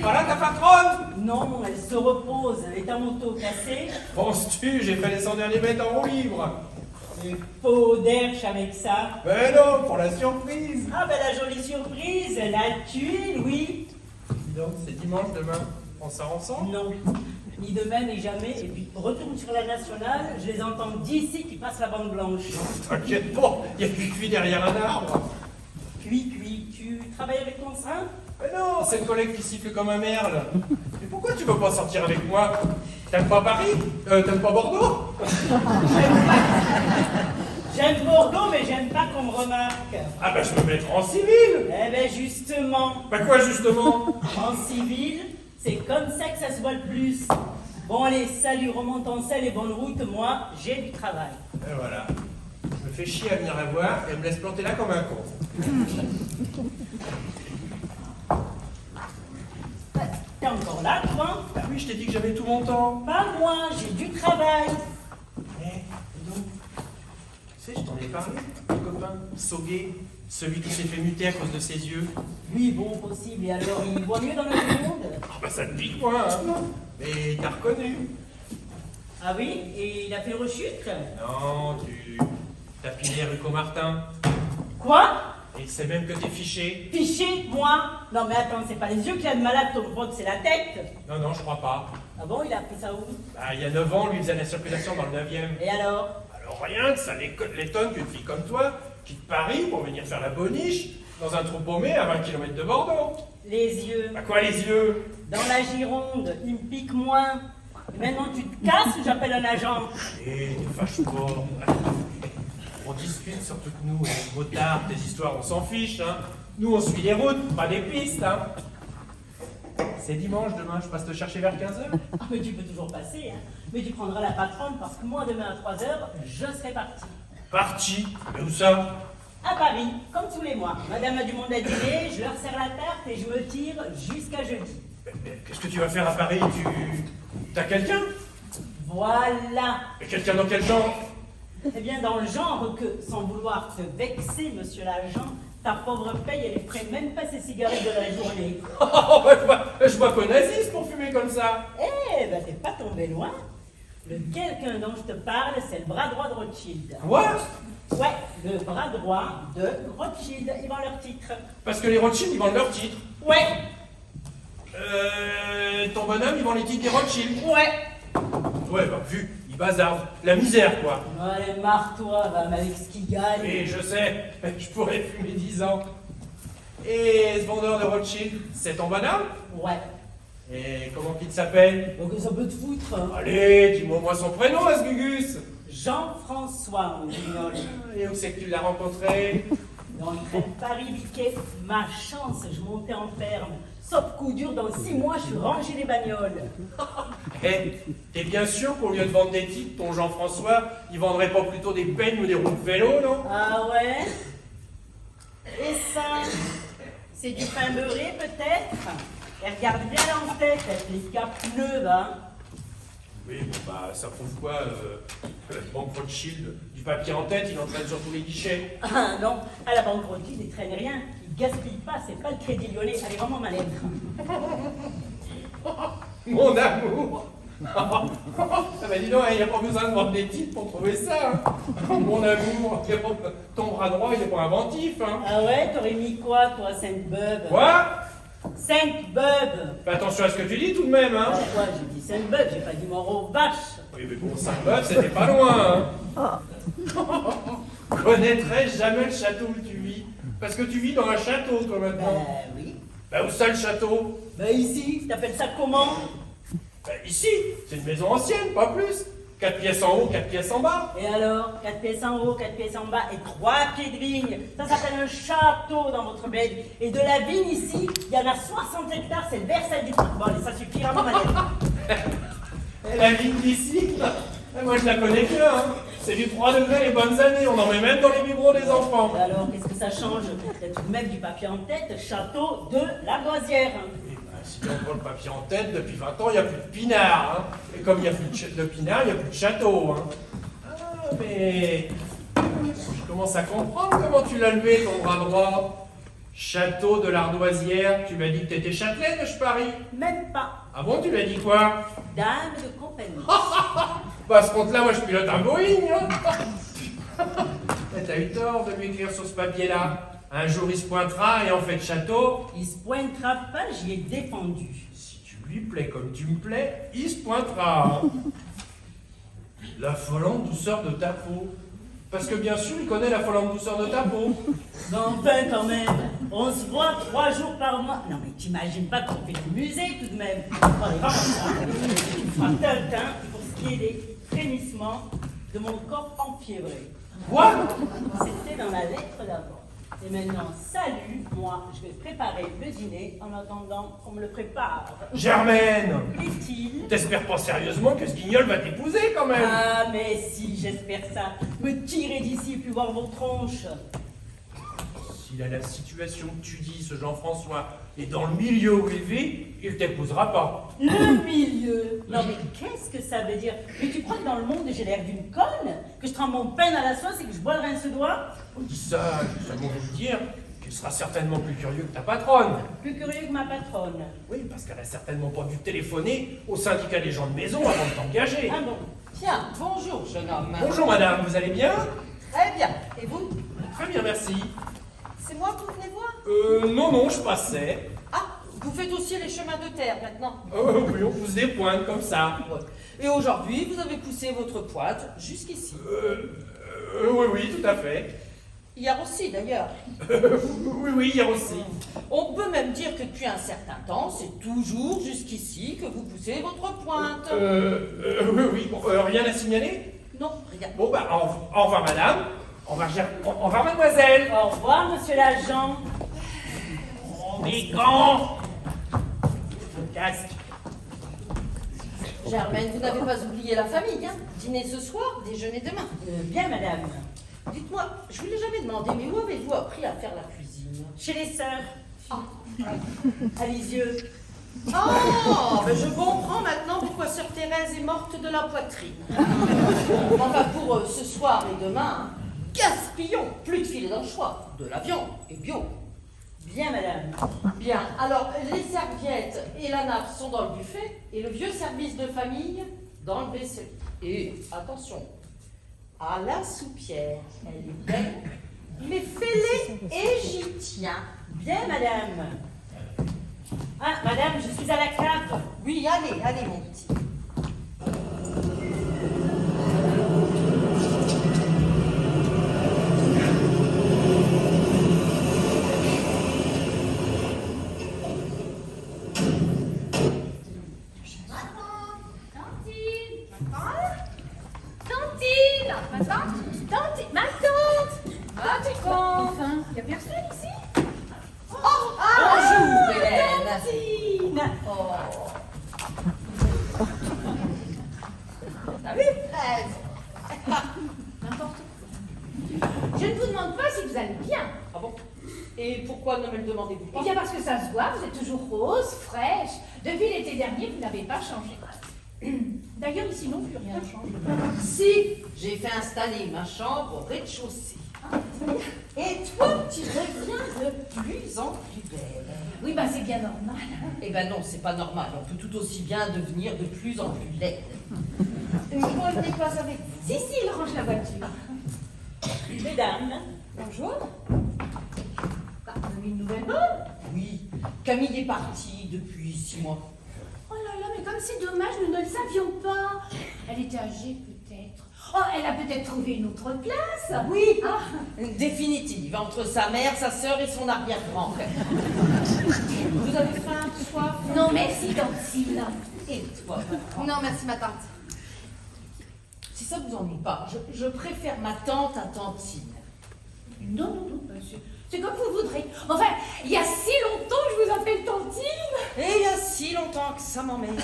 pas là, ta patronne? Non, elle se repose, elle est en moto cassée. Penses-tu, j'ai fait les 100 derniers mètres en roue libre. Et faux d'herche avec ça. Mais non, pour la surprise. Ah ben la jolie surprise, la tuile, oui. Dis donc, c'est dimanche demain. On sort ensemble? Non, ni demain ni jamais. Et puis retourne sur la nationale, je les entends d'ici qui passent la bande blanche. T'inquiète pas, il y a cuit derrière un arbre. Cuit, tu travailles avec mon sein? Mais non, c'est une collègue qui siffle comme un merle. Mais pourquoi tu veux pas sortir avec moi? T'aimes pas Paris? T'aimes pas Bordeaux? J'aime Bordeaux, mais j'aime pas qu'on me remarque. Ah bah je me mettrai en civil. Eh ben justement, Bah quoi justement? en civil, c'est comme ça que ça se voit le plus. Bon allez, salut, remonte en selle et bonne route, moi, j'ai du travail. Et voilà. Je me fais chier à venir la voir et elle me laisse planter là comme un con. T'es encore là, toi? Ah oui, je t'ai dit que j'avais tout mon temps. Pas moi, j'ai du travail. Eh, dis donc. Tu sais, je t'en ai parlé, ton copain, Soguet, celui qui s'est fait muter à cause de ses yeux. Oui, bon, possible, et alors il voit mieux dans le monde? Ah bah ça te dit quoi, hein? Mais t'as reconnu. Ah oui? Et il a fait rechute? Non, tu tapinais rue Comartin. Quoi? Et il sait même que t'es fiché. Fiché, moi? Non mais attends, c'est pas les yeux qui a de malade, ton pote, c'est la tête. Non, non, je crois pas. Ah bon, il a pris ça où? Bah, il y a 9 ans, lui, il faisait la circulation dans le 9e. Et alors? Alors rien que ça l'étonne qu'une fille comme toi quitte Paris pour venir faire la boniche dans un trou paumé à 20 km de Bordeaux. Les yeux. Bah quoi, les yeux? Dans la Gironde, il me pique moins. Et maintenant tu te casses ou j'appelle un agent? Allez, ne fâche pas. On discute surtout que nous, les motards, tes histoires, on s'en fiche, hein. Nous, on suit les routes, pas des pistes, hein. C'est dimanche demain, je passe te chercher vers 15h. Ah mais tu peux toujours passer, hein. Mais tu prendras la patronne parce que moi demain à 3h, je serai parti. Parti? Mais où ça? À Paris, comme tous les mois. Madame a du monde à dîner, je leur sers la tarte et je me tire jusqu'à jeudi. Mais qu'est-ce que tu vas faire à Paris? T'as quelqu'un? Voilà. Mais quelqu'un dans quel genre? Eh bien, dans le genre que, sans vouloir te vexer, monsieur l'agent, ta pauvre paye, elle ne ferait même pas ses cigarettes de la journée. Oh, bah, je vois qu'on assiste pour fumer comme ça. Eh ben, t'es pas tombé loin. Le quelqu'un dont je te parle, c'est le bras droit de Rothschild. Quoi? Ouais, le bras droit de Rothschild. Ils vendent leur titre. Parce que les Rothschild, ils vendent leurs titres. Ouais, Ton bonhomme, il vend les titres des Rothschild. ouais. Ouais, bah, vu, il bazarde. La misère, quoi. Allez, marre-toi, va, mais avec ce qu'il gagne. Oui, je sais, je pourrais fumer 10 ans. Et ce vendeur de Rothschild, c'est ton bonhomme? Ouais. Et comment qu'il s'appelle? Donc ça peut te foutre. Hein. Allez, dis-moi son prénom, à ce Gugus. Jean-François, mon guignol. Et où c'est que tu l'as rencontré? Dans le train de Paris-Viquet, ma chance, je montais en ferme. Sauf coup dur, dans 6 mois, je suis rangé les bagnoles. Eh, t'es bien sûr qu'au lieu de vendre des titres, ton Jean-François, il vendrait pas plutôt des peignes ou des roues de vélo, non? Ah ouais? Et ça, c'est du pain beurré peut-être? Et regarde bien en tête, les capes neuves, hein? Oui, bon, bah, ça prouve quoi, Banque Rothschild? Du papier en tête, il en traîne sur tous les guichets. Ah non, à la banque Rothschild, ils traînent rien. Ils gaspillent pas, c'est pas le crédit lyonnais. Allez, rends-moi ma lettre. Mon amour! Ah bah dis donc, il n'y a pas besoin de vendre des titres pour trouver ça. Hein. Mon amour, ton bras droit, il est pas inventif. Hein. Ah ouais, t'aurais mis quoi, toi, Sainte-Beuve? Quoi? Sainte-Beuve! Fais attention à ce que tu dis tout de même. Hein. Quoi, j'ai dit Sainte-Beuve, j'ai pas dit Moreau vache. Oui, mais bon, Sainte-Beuve, c'était pas loin. Hein. Connaîtrais jamais le château où tu vis. Parce que tu vis dans un château, toi, maintenant. Oui. Bah, où ça, le château? Bah ici, t'appelles ça comment? Bah, ici, c'est une maison ancienne, pas plus. 4 pièces en haut, 4 pièces en bas. Et alors, 4 pièces en haut, 4 pièces en bas et 3 pieds de vigne. Ça s'appelle un château dans votre bled. Et de la vigne ici, il y en a 60 hectares, c'est le Versailles du... Bon, allez, ça suffira, mon lettre. Et la vigne d'ici, moi je la connais bien. Hein. C'est du 3 degrés les bonnes années. On en met même dans les biberons des enfants. Et alors, qu'est-ce que ça change? Peut-être tout de même du papier en tête, château de la Goisière. Et ben, si on prend le papier en tête, depuis 20 ans, il n'y a plus de pinard. Hein. Et comme il n'y a plus de pinard, il n'y a plus de château. Hein. Ah, mais je commence à comprendre comment tu l'as levé, ton bras droit. Château de l'Ardoisière, tu m'as dit que t'étais châtelaine, je parie. Même pas. Ah bon, tu lui as dit quoi? Dame de compagnie. Bah, à ce compte-là, moi je pilote un Boeing. Hein. Mais t'as eu tort de lui écrire sur ce papier-là. Un jour il se pointera et en fait château. Il se pointera pas, j'y ai défendu. Si tu lui plais comme tu me plais, il se pointera. L'affolante douceur de ta peau. Parce que bien sûr, il connaît l'affolante douceur de ta peau. Enfin, quand même, on se voit 3 jours par mois. Non, mais t'imagines pas qu'on fait du musée tout de même. Allez, vamos, tu feras Tintin pour ce qui est des frémissements de mon corps empiévré. Quoi? C'était dans la lettre d'avant. Et maintenant, salut, moi, je vais préparer le dîner en attendant qu'on me le prépare. Germaine! Est-il? T'espères pas sérieusement que ce guignol va t'épouser quand même? Ah, mais si, j'espère ça. Me tirer d'ici puis voir vos tronches. S'il a la situation que tu dis, ce Jean-François, et dans le milieu où il vit, il t'épousera pas. Le milieu. Non, mais qu'est-ce que ça veut dire? Mais tu crois que dans le monde, j'ai l'air d'une conne? Que je trempe mon pain à la sauce et que je bois le rince-doigt? On dit ça, je veux seulement vous dire qu'il sera certainement plus curieux que ta patronne. Plus curieux que ma patronne. Oui, parce qu'elle a certainement pas dû téléphoner au syndicat des gens de maison avant de t'engager. Ah bon? Tiens, bonjour, jeune homme. Bonjour madame, vous allez bien? Très bien. Et vous? Très bien, merci. C'est moi que vous venez voir? Non, je passais. Ah, vous faites aussi les chemins de terre maintenant. Oui, on pousse des pointes comme ça. Ouais. Et aujourd'hui, vous avez poussé votre pointe jusqu'ici. Oui, tout à fait. Hier aussi, d'ailleurs. Oui, hier aussi. On peut même dire que depuis un certain temps, c'est toujours jusqu'ici que vous poussez votre pointe. Oui, bon, rien à signaler? Non, rien. Bon, bah, au revoir madame. Au revoir mademoiselle. Au revoir, monsieur l'agent. Oh, mais quand? Le casque. Germaine, vous n'avez pas oublié la famille, hein? Dîner ce soir, déjeuner demain. Bien, madame. Dites-moi, je vous l'ai jamais demandé, mais où avez-vous appris à faire la cuisine? Chez les sœurs. Ah. À Lisieux. Oh, mais je comprends maintenant pourquoi sœur Thérèse est morte de la poitrine. Enfin, pour ce soir et demain, gaspillons, plus de filet d'anchois, de la viande et bio. Bien, madame. Bien, alors les serviettes et la nappe sont dans le buffet et le vieux service de famille dans le vaisselier. Et attention, à la soupière, elle est belle, mais fais-les égyptiens. Bien, madame. Ah, madame, je suis à la cave. Oui, allez, mon petit. Ma tante! Ah, tu crois? Enfin, y a personne ici? Bonjour, Hélène. Tantine. Oh. T'as vu, Thérèse? N'importe quoi. Je ne vous demande pas si vous allez bien. Ah bon? Et pourquoi ne me le demandez-vous Eh pas? bien parce que ça se voit, vous êtes toujours rose, fraîche. Depuis l'été dernier, vous n'avez pas changé. D'ailleurs, ici non plus, rien ne change. Si, j'ai fait installer ma chambre au rez-de-chaussée. Et toi, tu reviens de plus en plus belle. Oui, bah c'est bien normal. Eh ben non, c'est pas normal. On peut tout aussi bien devenir de plus en plus laide. Moi, je n'ai pas avec vous. Si, il range la voiture. Mesdames. Bonjour. Bah, vous avez une nouvelle bonne? Oui, Camille est partie depuis 6 mois. Oh là là, mais comme c'est dommage, nous ne le savions pas. Elle était âgée peut-être. Oh, elle a peut-être trouvé une autre place. Oui, Ah. définitive, entre sa mère, sa sœur et son arrière-grand-père. Vous avez faim, soif? Non, merci, Tantine. Et toi? Non, merci ma tante. Si ça vous ennuie pas, je préfère ma tante à Tantine. Non, bah, c'est comme vous voudrez. Enfin, il y a si longtemps que je vous appelle Tantine. Et il y a si longtemps que ça m'emmène.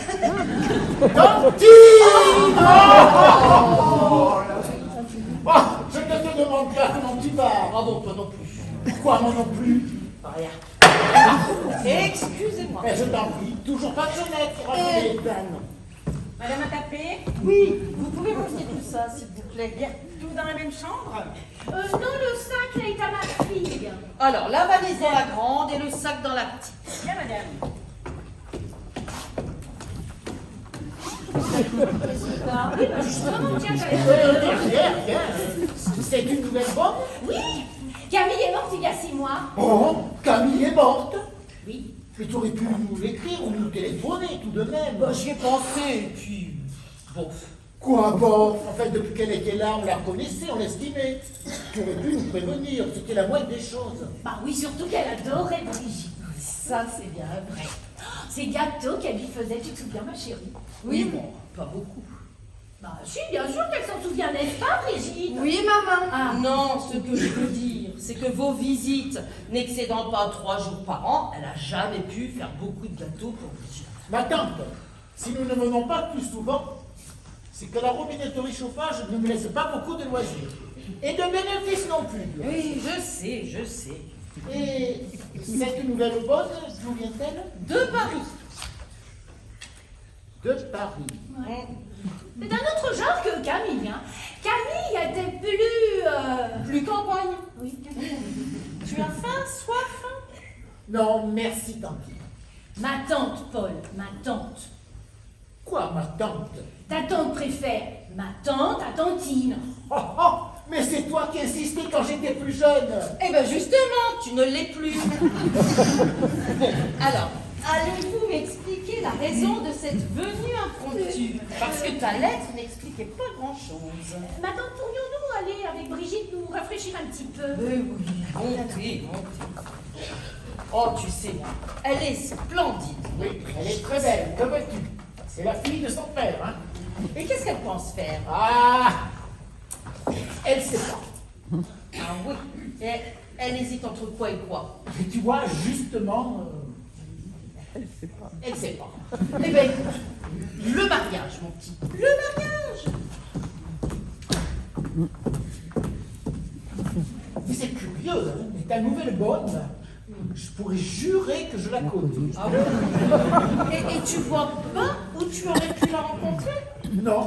Oh, je ne te demande pas comment tu vas. Bravo, toi non plus. Pourquoi moi non plus? Rien. Excusez-moi. Mais je t'en prie, toujours pas de sonnette pour Eh appeler. ben non. Madame a tapé. Oui, vous pouvez revenir tout ça, s'il vous plaît. Bien. Tout dans la même chambre? Non, le sac là est à ma fille. Alors, la valise dans la grande et le sac dans la petite. Bien, madame. Oui, bah justement, tiens, j'allais... Viens. C'est une nouvelle bonne? Oui, Camille est morte il y a 6 mois. Oh, Camille est morte. Oui. Mais tu aurais pu nous l'écrire ou nous téléphoner tout de même. Bah, j'y ai pensé, et puis... Bon. Quoi bon? En fait, depuis qu'elle était là, on la connaissait, on l'estimait. Tu aurais pu nous prévenir, c'était la moindre des choses. Bah oui, surtout qu'elle adorait Brigitte. Ça, c'est bien vrai. Ces gâteaux qu'elle lui faisait, tu te souviens, ma chérie? Oui, bon, pas beaucoup. Bah si, bien sûr qu'elle s'en souvient, n'est-ce pas, Brigitte? Oui, maman. Ah. Non, ce que je veux dire, c'est que vos visites n'excédant pas 3 jours par an, elle n'a jamais pu faire beaucoup de gâteaux pour Brigitte. Ma tante, si nous ne venons pas plus souvent, c'est que la robinetterie chauffage ne me laisse pas beaucoup de loisirs. Et de bénéfices non plus. Oui, je sais. Et cette nouvelle bonne, d'où vient-elle? De Paris. De Paris. C'est d'un autre genre que Camille, hein. Camille était plus... Plus campagne. Oui. Tu as faim, soif? Non, merci, tante. Ma tante, Paul, ma tante. Quoi, ma tante? Ta tante préfère ma tante à tantine. Oh, mais c'est toi qui insistais quand j'étais plus jeune. Eh ben justement, tu ne l'es plus. Bon, alors, allez-vous m'expliquer la raison de cette venue impromptue? Parce que ta lettre n'expliquait pas grand-chose. Ma tante, pourrions-nous aller avec Brigitte nous rafraîchir un petit peu? Oui, montez. Oh, tu sais, elle est splendide. Oui, elle est très belle, que veux-tu? C'est la fille de son père, hein? Et qu'est-ce qu'elle pense faire? Ah! Elle sait pas. Ah oui, et elle hésite entre quoi et quoi? Et tu vois, justement, elle sait pas. Eh ben écoute, le mariage, mon petit. Le mariage! Mais c'est curieux, hein? Mais ta nouvelle bonne, je pourrais jurer que je la connais. Ah bon? Et tu vois pas où tu aurais pu la rencontrer? Non.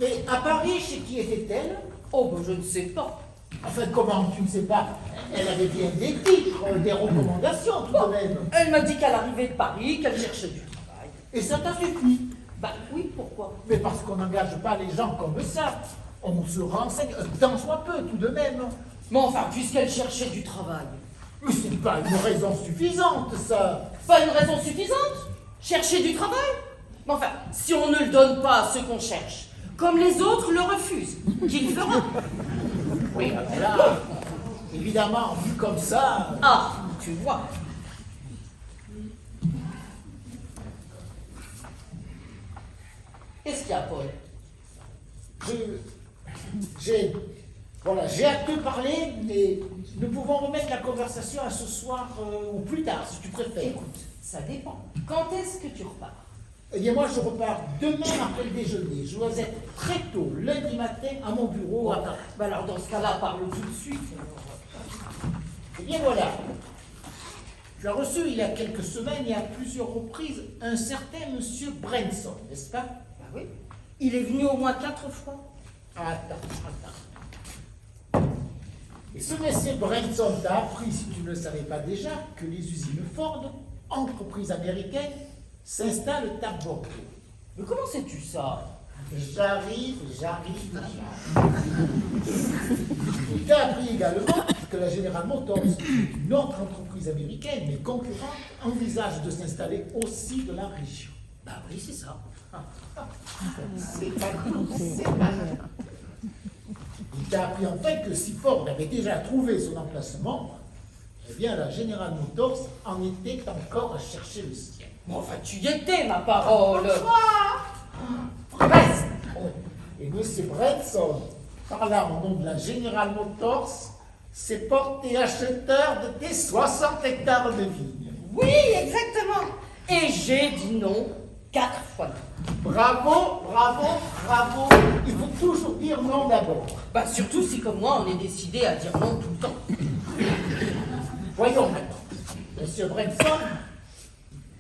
Mais à Paris, chez qui était-elle? Oh, ben je ne sais pas. Enfin, comment tu ne sais pas? Elle avait bien des titres, des recommandations tout de même. Elle m'a dit qu'elle arrivait de Paris, qu'elle cherchait du travail. Et ça t'a suffi. Bah oui, pourquoi? Mais parce qu'on n'engage pas les gens comme ça. On se renseigne, tant soit peu tout de même. Mais enfin, puisqu'elle cherchait du travail. Mais c'est pas une raison suffisante, ça. Pas une raison suffisante? Chercher du travail? Mais enfin, si on ne le donne pas à ceux qu'on cherche, comme les autres le refusent, qui le fera? Oui, mais là, évidemment, vu comme ça... Ah, tu vois. Qu'est-ce qu'il y a, Paul? J'ai hâte de parler, mais nous pouvons remettre la conversation à ce soir ou plus tard, si tu préfères. Écoute, ça dépend. Quand est-ce que tu repars? Eh bien, moi, je repars demain après le déjeuner. Je dois être très tôt, lundi matin, à mon bureau. Oh, bah alors, dans ce cas-là, parle tout de suite. Eh bien, voilà. Tu as reçu, il y a quelques semaines et à plusieurs reprises, un certain monsieur Branson, n'est-ce pas? Bah oui. Il est venu au moins 4 fois. Attends. Et ce monsieur Branson t'a appris, si tu ne le savais pas déjà, que les usines Ford, entreprise américaine, s'installent à Bordeaux. Mais comment sais-tu ça? J'arrive. Il t'a appris également que la General Motors, une autre entreprise américaine, mais concurrente, envisage de s'installer aussi de la région. Bah oui, c'est ça. C'est pas mal. Il t'a appris enfin que si Ford avait déjà trouvé son emplacement, eh bien la General Motors en était encore à chercher le sien. Mais enfin, tu y étais, ma parole. Presque. Et M. Branson, parlant au nom de la General Motors, s'est porté acheteur de tes 60 hectares de vignes. Oui, exactement. Et j'ai dit non 4 fois. Bravo. Il faut toujours dire non d'abord. Bah surtout si comme moi, on est décidé à dire non tout le temps. Voyons maintenant. M. Branson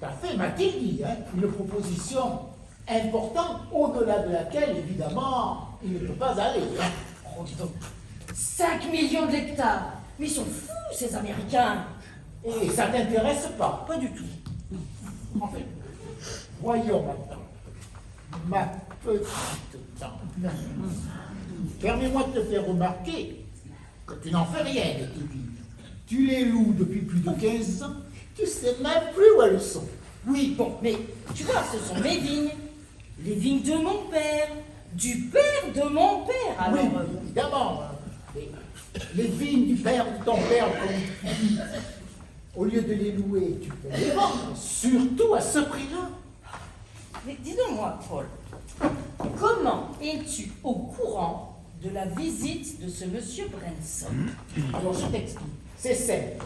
t'a fait, m'a-t-il dit, une proposition importante au-delà de laquelle, évidemment, il ne peut pas aller. Hein. Oh, dis donc, 5 millions d'hectares. Mais ils sont fous, ces Américains. Et ça t'intéresse pas? Pas du tout. En fait, voyons maintenant. Ma petite tante. Permets-moi de te faire remarquer que tu n'en fais rien de tes vignes. Tu les loues depuis plus de 15 ans. Tu sais même plus où elles sont. Oui, bon, mais tu vois, ce sont mes vignes. Les vignes de mon père. Du père de mon père, alors. Oui, évidemment. Les vignes du père de ton père, comme tu dis, au lieu de les louer, tu peux les vendre, surtout à ce prix-là. Mais dis donc moi, Paul, comment es-tu au courant de la visite de ce monsieur Branson? Alors je t'explique, c'est simple.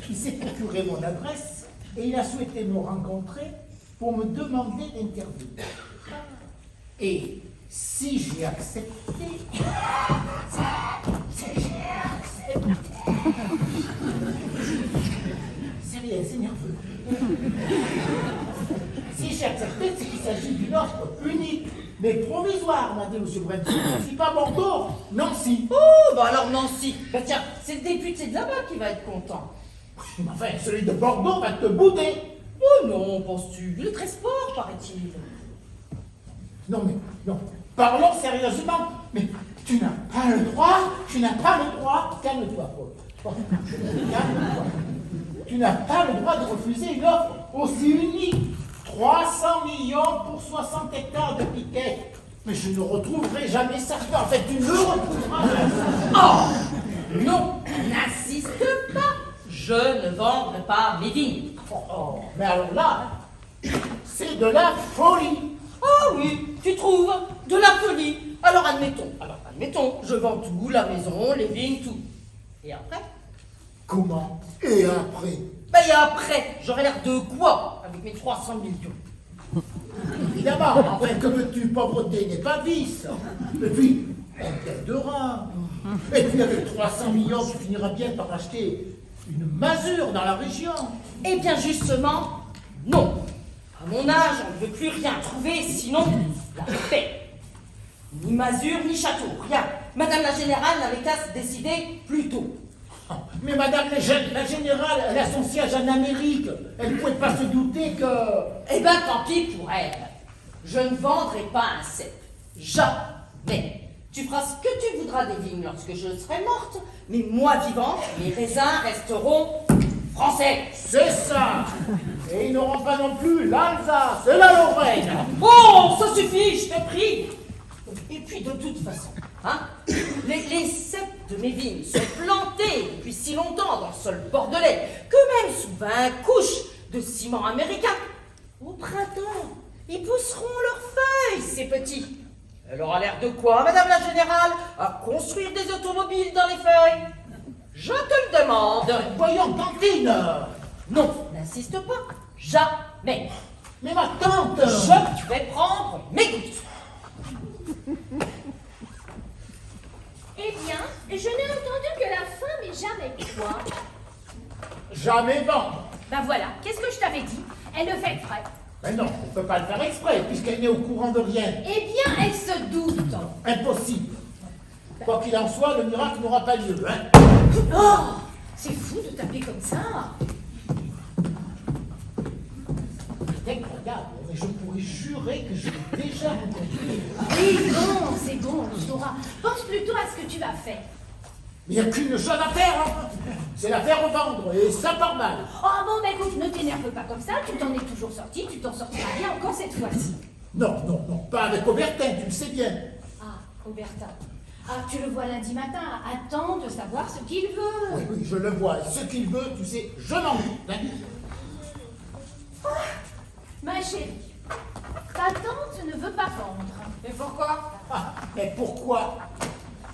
Il s'est procuré mon adresse et il a souhaité me rencontrer pour me demander d'intervenir. Et si j'ai accepté, c'est rien, c'est nerveux. Si j'ai accepté, c'est qu'il s'agit d'une offre unique, mais provisoire, m'a dit M. Branson. Si pas Bordeaux, Nancy. Oh, bah alors Nancy, bah tiens, c'est le député de là-bas qui va être content. Mais enfin, celui de Bordeaux va te bouder. Oh non, penses-tu? Il est très sport, paraît-il. Non, mais, non, parlons sérieusement. Mais tu n'as pas le droit, calme-toi, Paul. Oh, calme-toi. Tu n'as pas le droit de refuser une offre aussi unique. 300 millions pour 60 hectares de piquet. Mais je ne retrouverai jamais ça. En fait, tu ne retrouveras jamais. Oh non, n'insiste pas. Je ne vendrai pas mes vignes. Oh, mais alors là, c'est de la folie. Ah oui, tu trouves? De la folie. Alors admettons, je vends tout, la maison, les vignes, tout. Et après? Comment? Et après? Ben et après, j'aurai l'air de quoi avec mes 300 millions? Évidemment, enfin, que veux-tu, pauvreté n'est pas vice. Et puis, on t'aidera. Et puis, avec 300 millions, tu finiras bien par acheter une masure dans la région. Eh bien justement, non. À mon âge, on ne veut plus rien trouver, sinon la paix. Ni masure, ni château, rien. Madame la générale n'avait qu'à se décider plus tôt. Mais madame la générale, elle a son siège en Amérique. Elle ne pouvait pas se douter que... Eh ben tant pis pour elle. Je ne vendrai pas un cep. Jamais. Tu feras ce que tu voudras des vignes lorsque je serai morte, mais moi vivante, mes raisins resteront français. C'est ça. Et ils n'auront pas non plus l'Alsace et la Lorraine. Oh, ça suffit, je te prie. Et puis de toute façon, hein, les ceps de mes vignes sont plantés depuis si longtemps dans le sol bordelais que même sous 20 couches de ciment américain, au printemps, ils pousseront leurs feuilles, ces petits. Elle aura l'air de quoi, madame la générale, à construire des automobiles dans les feuilles? Je te le demande. Voyons, tantine. Non, n'insiste pas. Jamais. Mais ma tante. Je vais prendre mes gouttes. Eh bien, je n'ai entendu que la fin, mais jamais quoi. Jamais vendre. Ben voilà, qu'est-ce que je t'avais dit? Elle le fait exprès. Mais non, on ne peut pas le faire exprès, puisqu'elle n'est au courant de rien. Eh bien, elle se doute. Impossible. Quoi qu'il en soit, le miracle n'aura pas lieu, hein. Oh, c'est fou de taper comme ça. C'est incroyable, mais je pourrais jurer que je l'ai déjà rencontré. Oui, bon, c'est bon, Dora. Pense plutôt à ce que tu vas faire. Mais il n'y a qu'une chose à faire, hein. C'est la faire revendre, et ça part mal. Oh bon, bah écoute, ne t'énerve pas comme ça, tu t'en es toujours sorti, tu t'en sortiras bien encore cette fois-ci. Non, non, non, pas avec Aubertin, tu le sais bien. Ah, Aubertin. Ah, tu le vois lundi matin, attends de savoir ce qu'il veut. Oui, oui, je le vois, et ce qu'il veut, tu sais, je m'en doute, hein. Ma chérie, ta tante ne veut pas vendre. Et pourquoi? Ah, mais pourquoi?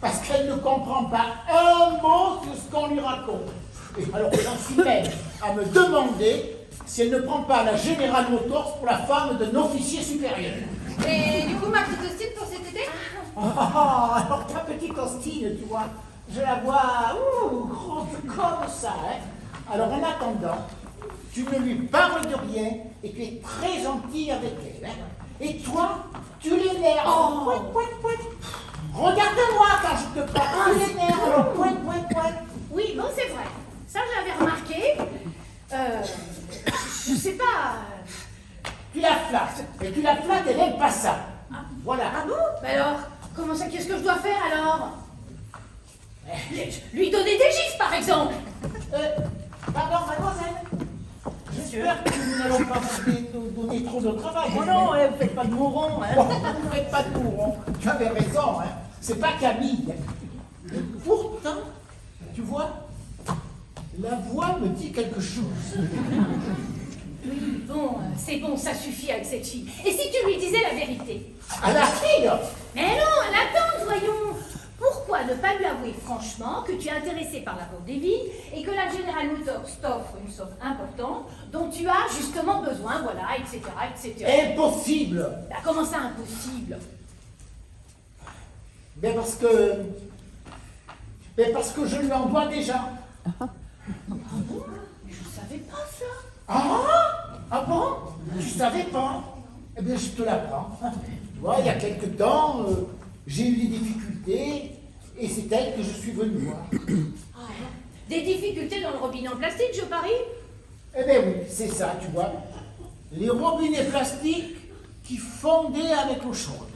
Parce qu'elle ne comprend pas un mot de ce qu'on lui raconte. Et alors j'en suis même à me demander si elle ne prend pas la General Motors pour la femme d'un officier supérieur. Et du coup, ma petite hostile pour cet été? Alors ta petite hostile, tu vois, je la vois grosse comme ça. Hein. Alors en attendant, tu ne lui parles de rien et tu es très gentil avec elle. Hein. Et toi, tu l'énerves. Oh. Pouet, pouet, pouet. Regarde-moi quand je te parle. Tu l'énerves. Alors, pouet, pouet, pouet. Oui, bon, c'est vrai. Ça, j'avais remarqué. Je sais pas. Tu la flattes. Et tu la flattes, elle n'aime pas ça. Voilà. Ah bon? Mais alors, comment ça, qu'est-ce que je dois faire alors? Lui donner des gifs, par exemple. Pardon, mademoiselle. J'espère que nous n'allons pas vous donner trop de travail. Oh non, vous faites pas de mouron, hein. Bon, vous ne faites pas de bourron. Tu avais raison, hein. C'est pas Camille. Et pourtant, tu vois, la voix me dit quelque chose. Oui, bon, c'est bon, ça suffit avec cette fille. Et si tu lui disais la vérité? À la fille. Mais non, à la tante, voyons. Pourquoi ne pas lui avouer franchement que tu es intéressé par la vente des vignes et que la General Motors t'offre une somme importante dont tu as justement besoin, voilà, etc., etc. Impossible. Bah, comment ça, impossible? Mais parce que je lui en dois déjà. Je savais pas ça. Ah bon? Tu savais pas? Eh bien, je te l'apprends. Tu vois, il y a quelque temps, j'ai eu des difficultés et c'est elle que je suis venu voir. Des difficultés dans le robinet en plastique, je parie? Eh bien oui, c'est ça, tu vois. Les robinets plastiques qui fondaient avec l'eau chaude.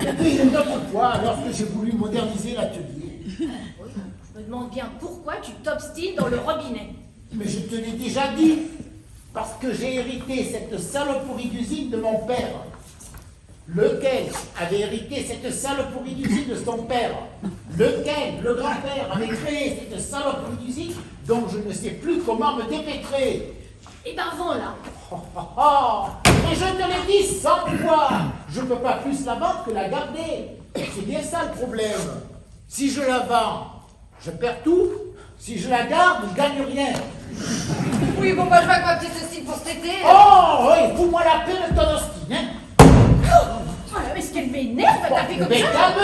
Et puis une autre fois, lorsque j'ai voulu moderniser l'atelier. Oui, je me demande bien pourquoi tu t'obstines dans le robinet. Mais je te l'ai déjà dit, parce que j'ai hérité cette saloperie d'usine de mon père. Lequel avait hérité cette saloperie d'usine de son père? Lequel, le grand-père, avait créé cette saloperie d'usine dont je ne sais plus comment me dépêtrer? Eh ben voilà. Mais je te l'ai dit 100 fois, je ne peux pas plus la vendre que la garder. C'est bien ça le problème. Si je la vends, je perds tout. Si je la garde, je ne gagne rien. Oui, bon, bah, je vais avec ma petite Cécile pour cet été. Oh, oui, fous-moi la paix de ton hostie, hein. Oh là, est-ce qu'elle m'énerve à taper comme Mais ça?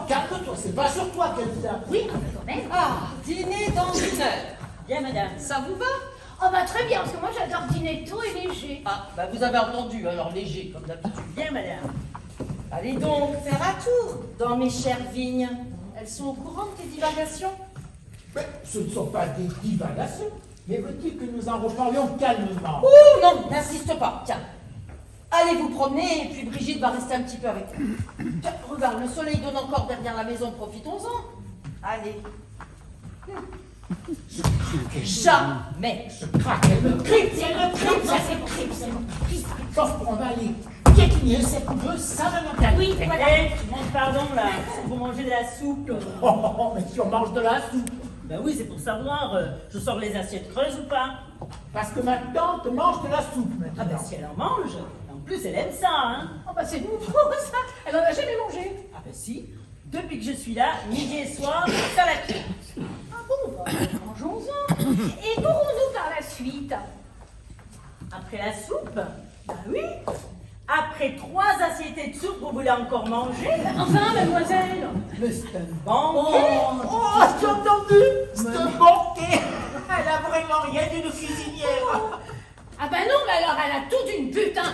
calme-toi, c'est pas sur toi qu'elle tape. Oui, quand même. Ah, dîner dans une heure. Bien, madame. Ça vous va? Oh bah très bien, parce que moi j'adore dîner tôt et léger. Ah, bah vous avez entendu, alors léger, comme d'habitude. Bien, madame. Allez donc, faire un tour. Dans mes chères vignes. Elles sont au courant de tes divagations? Mais ce ne sont pas des divagations. Mais veux-tu que nous en reparlions calmement? Ouh, non, n'insiste pas. Tiens, allez vous promener et puis Brigitte va rester un petit peu avec vous. Tiens, regarde, le soleil donne encore derrière la maison, profitons-en. Allez. Jamais. Je craque, elle me cripe, Sauf qu'on va aller piétiner cette bœuf sans la montagne. Oui, voilà. Je demande pardon, là. C'est pour manger de la soupe. Oh, mais si on mange de la soupe. Ben oui, c'est pour savoir, je sors les assiettes creuses ou pas. Parce que ma tante mange de la soupe Ah maintenant. ben si elle en mange, en plus elle aime ça, hein. Oh bah c'est nouveau ça, elle en a jamais mangé. Ah ben si, depuis que je suis là, midi et soir, ça la tue. Ah bon, bah, mangeons-en. Et qu'aurons-nous par la suite? Après la soupe, ben oui. Après 3 assiettes de soupe, vous voulez encore manger? Enfin, mademoiselle. Mais c'est un banquet. Oh, tu as entendu? C'est un banquet. Elle a vraiment rien d'une cuisinière. Ah bah non, mais alors elle a tout d'une putain.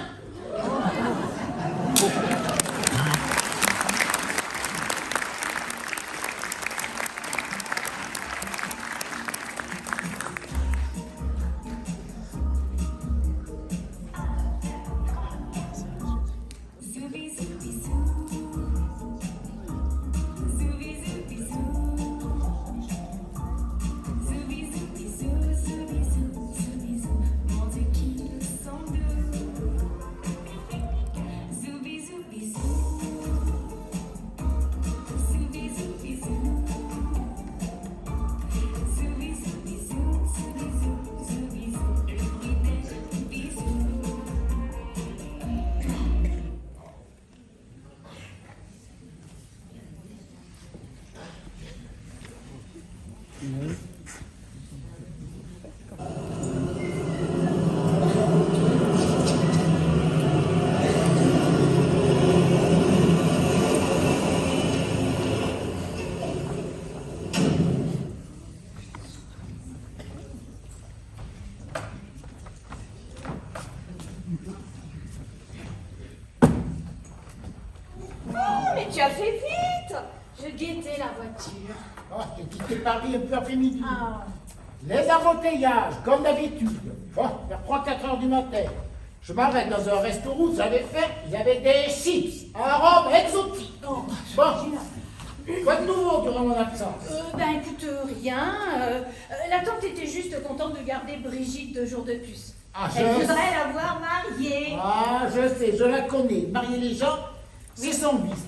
j'ai quitté Paris un peu après-midi. Ah. Les embouteillages, comme d'habitude. Vers 3-4 heures du matin, je m'arrête dans un restaurant, vous avez fait, il y avait des chips, un rhum exotique. Oh, Quoi de nouveau durant mon absence? Ben écoute, rien. La tante était juste contente de garder Brigitte 2 jours de plus. Ah, Elle voudrait la voir mariée. Ah, je sais, je la connais. Marier les gens, c'est son vice.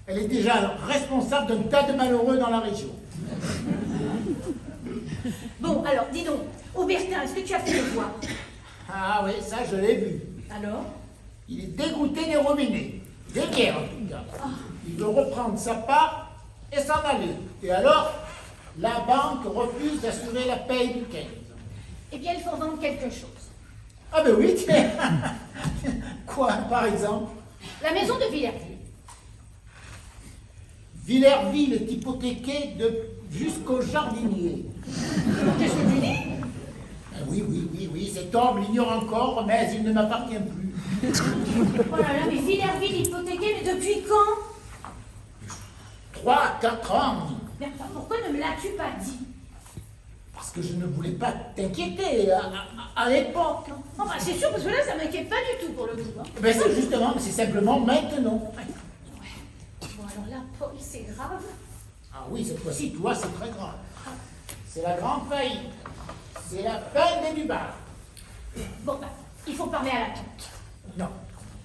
Elle est déjà responsable d'un tas de malheureux dans la région. Bon, alors, dis donc, Aubertin, est-ce que tu as fait le voir? Ah oui, ça je l'ai vu. Alors? Il est dégoûté des robinets. Des bières en tout cas. Il veut reprendre sa part et s'en aller. Et alors, la banque refuse d'assurer la paye du 15. Eh bien, il faut vendre quelque chose. Ah ben oui, tiens. Quoi, par exemple? La maison de Villerville. Villerville est hypothéquée jusqu'au jardinier. Qu'est-ce que tu dis? Oui, cet homme l'ignore encore, mais il ne m'appartient plus. Oh là là, mais Villerville hypothéquée, mais depuis quand? 3-4 ans. Mais enfin, pourquoi ne me l'as-tu pas dit? Parce que je ne voulais pas t'inquiéter à l'époque. Oh bah c'est sûr, parce que là, ça m'inquiète pas du tout pour le coup. Hein. Ben c'est justement, c'est simplement maintenant. Bon, alors là, Paul, c'est grave. Ah oui, cette fois-ci, toi, c'est très grave. C'est la grande faillite. C'est la fin des Dubards. Bon, bah, il faut parler à la tante. Non.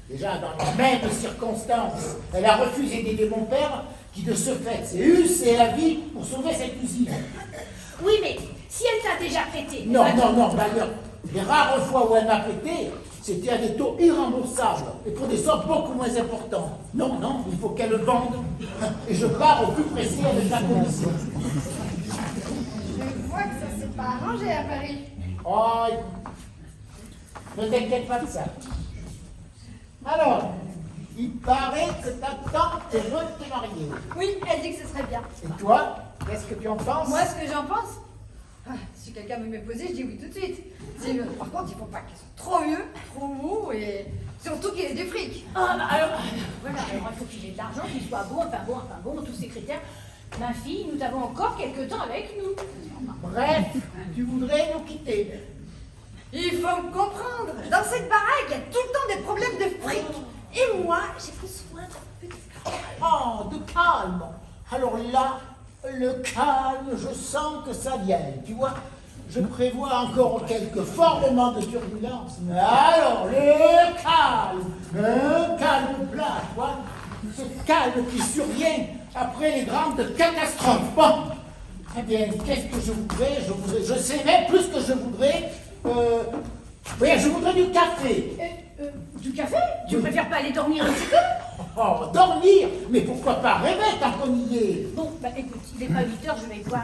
Déjà, dans les mêmes circonstances, elle a refusé d'aider mon père, qui de ce fait s'est usé la vie pour sauver cette usine. Oui, mais si elle t'a déjà prêté... Non, d'ailleurs, les rares fois où elle m'a prêté, c'était à des taux irremboursables et pour des sommes beaucoup moins importantes. Non, il faut qu'elle vende. Et je pars au plus pressé avec la commission. Je vois que ça s'est pas arrangé à Paris. Oh, ne t'inquiète pas de ça. Alors, il paraît que ta tante veut te marier. Oui, elle dit que ce serait bien. Et toi, qu'est-ce que tu en penses? Moi, ce que j'en pense, si quelqu'un veut me poser, je dis oui tout de suite. Par contre, il faut pas qu'ils soient trop vieux, trop mous et surtout qu'il ait du fric. Ah, bah alors, voilà, alors il faut qu'il ait de l'argent, qu'il soit bon, enfin bon, tous ces critères. Ma fille, nous avons encore quelques temps avec nous. Bref, tu voudrais nous quitter. Il faut me comprendre. Dans cette baraque, il y a tout le temps des problèmes de fric. Et moi, j'ai besoin d'un peu de calme. Oh, de calme. Alors là, le calme, je sens que ça vient, tu vois. Je prévois encore quelques forts moments de turbulence. Mais alors, le calme, un calme plat, tu vois. Ce calme qui survient après les grandes catastrophes. Bon, eh bien, qu'est-ce que je voudrais? Je sais même plus que je voudrais. Oui, je voudrais du café. Du café? Tu préfères pas aller dormir un petit peu? Oh, dormir? Mais pourquoi pas rêver tant qu'on y est? Bon, bah écoute, il est pas 8 heures, je vais voir.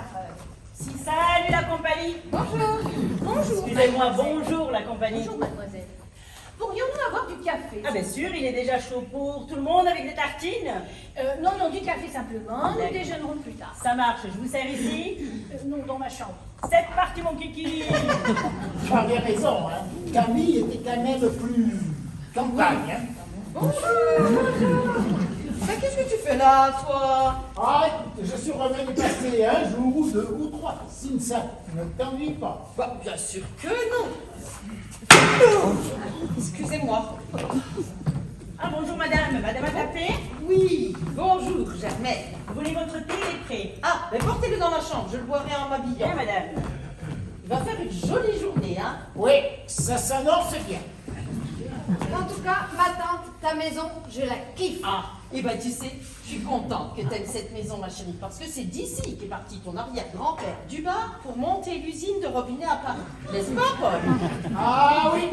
Si, salut la compagnie. Bonjour. Bonjour. Excusez-moi, bonjour la compagnie. Bonjour, mademoiselle. Pourrions-nous avoir du café? Ah bien sûr, il est déjà chaud pour tout le monde avec des tartines. Non, du café simplement. Nous D'accord. déjeunerons plus tard. Ça marche, je vous sers ici. Non, dans ma chambre. C'est parti mon kiki. Tu avais raison, hein. Camille était quand même plus campagne, hein. Mais qu'est-ce que tu fais là, toi? Ah, je suis revenu passer un jour ou deux ou trois. Signe ça, ne t'ennuie pas. Bah, bien sûr que non. Excusez-moi. Ah bonjour madame, madame a tapé. Oui, bonjour, Germaine. Vous voulez votre thé, il est prêt. Ah, mais portez-le dans ma chambre, je le boirai en Bien m'habillant. madame. Il va faire une jolie journée, hein. Oui, ça s'annonce bien. En tout cas, ma tante, ta maison, je la kiffe. Ah, et ben tu sais, je suis contente que tu aimes cette maison, ma chérie, parce que c'est d'ici qu'est parti ton arrière-grand-père Dubar pour monter l'usine de robinet à Paris. N'est-ce pas, Paul? Ah oui,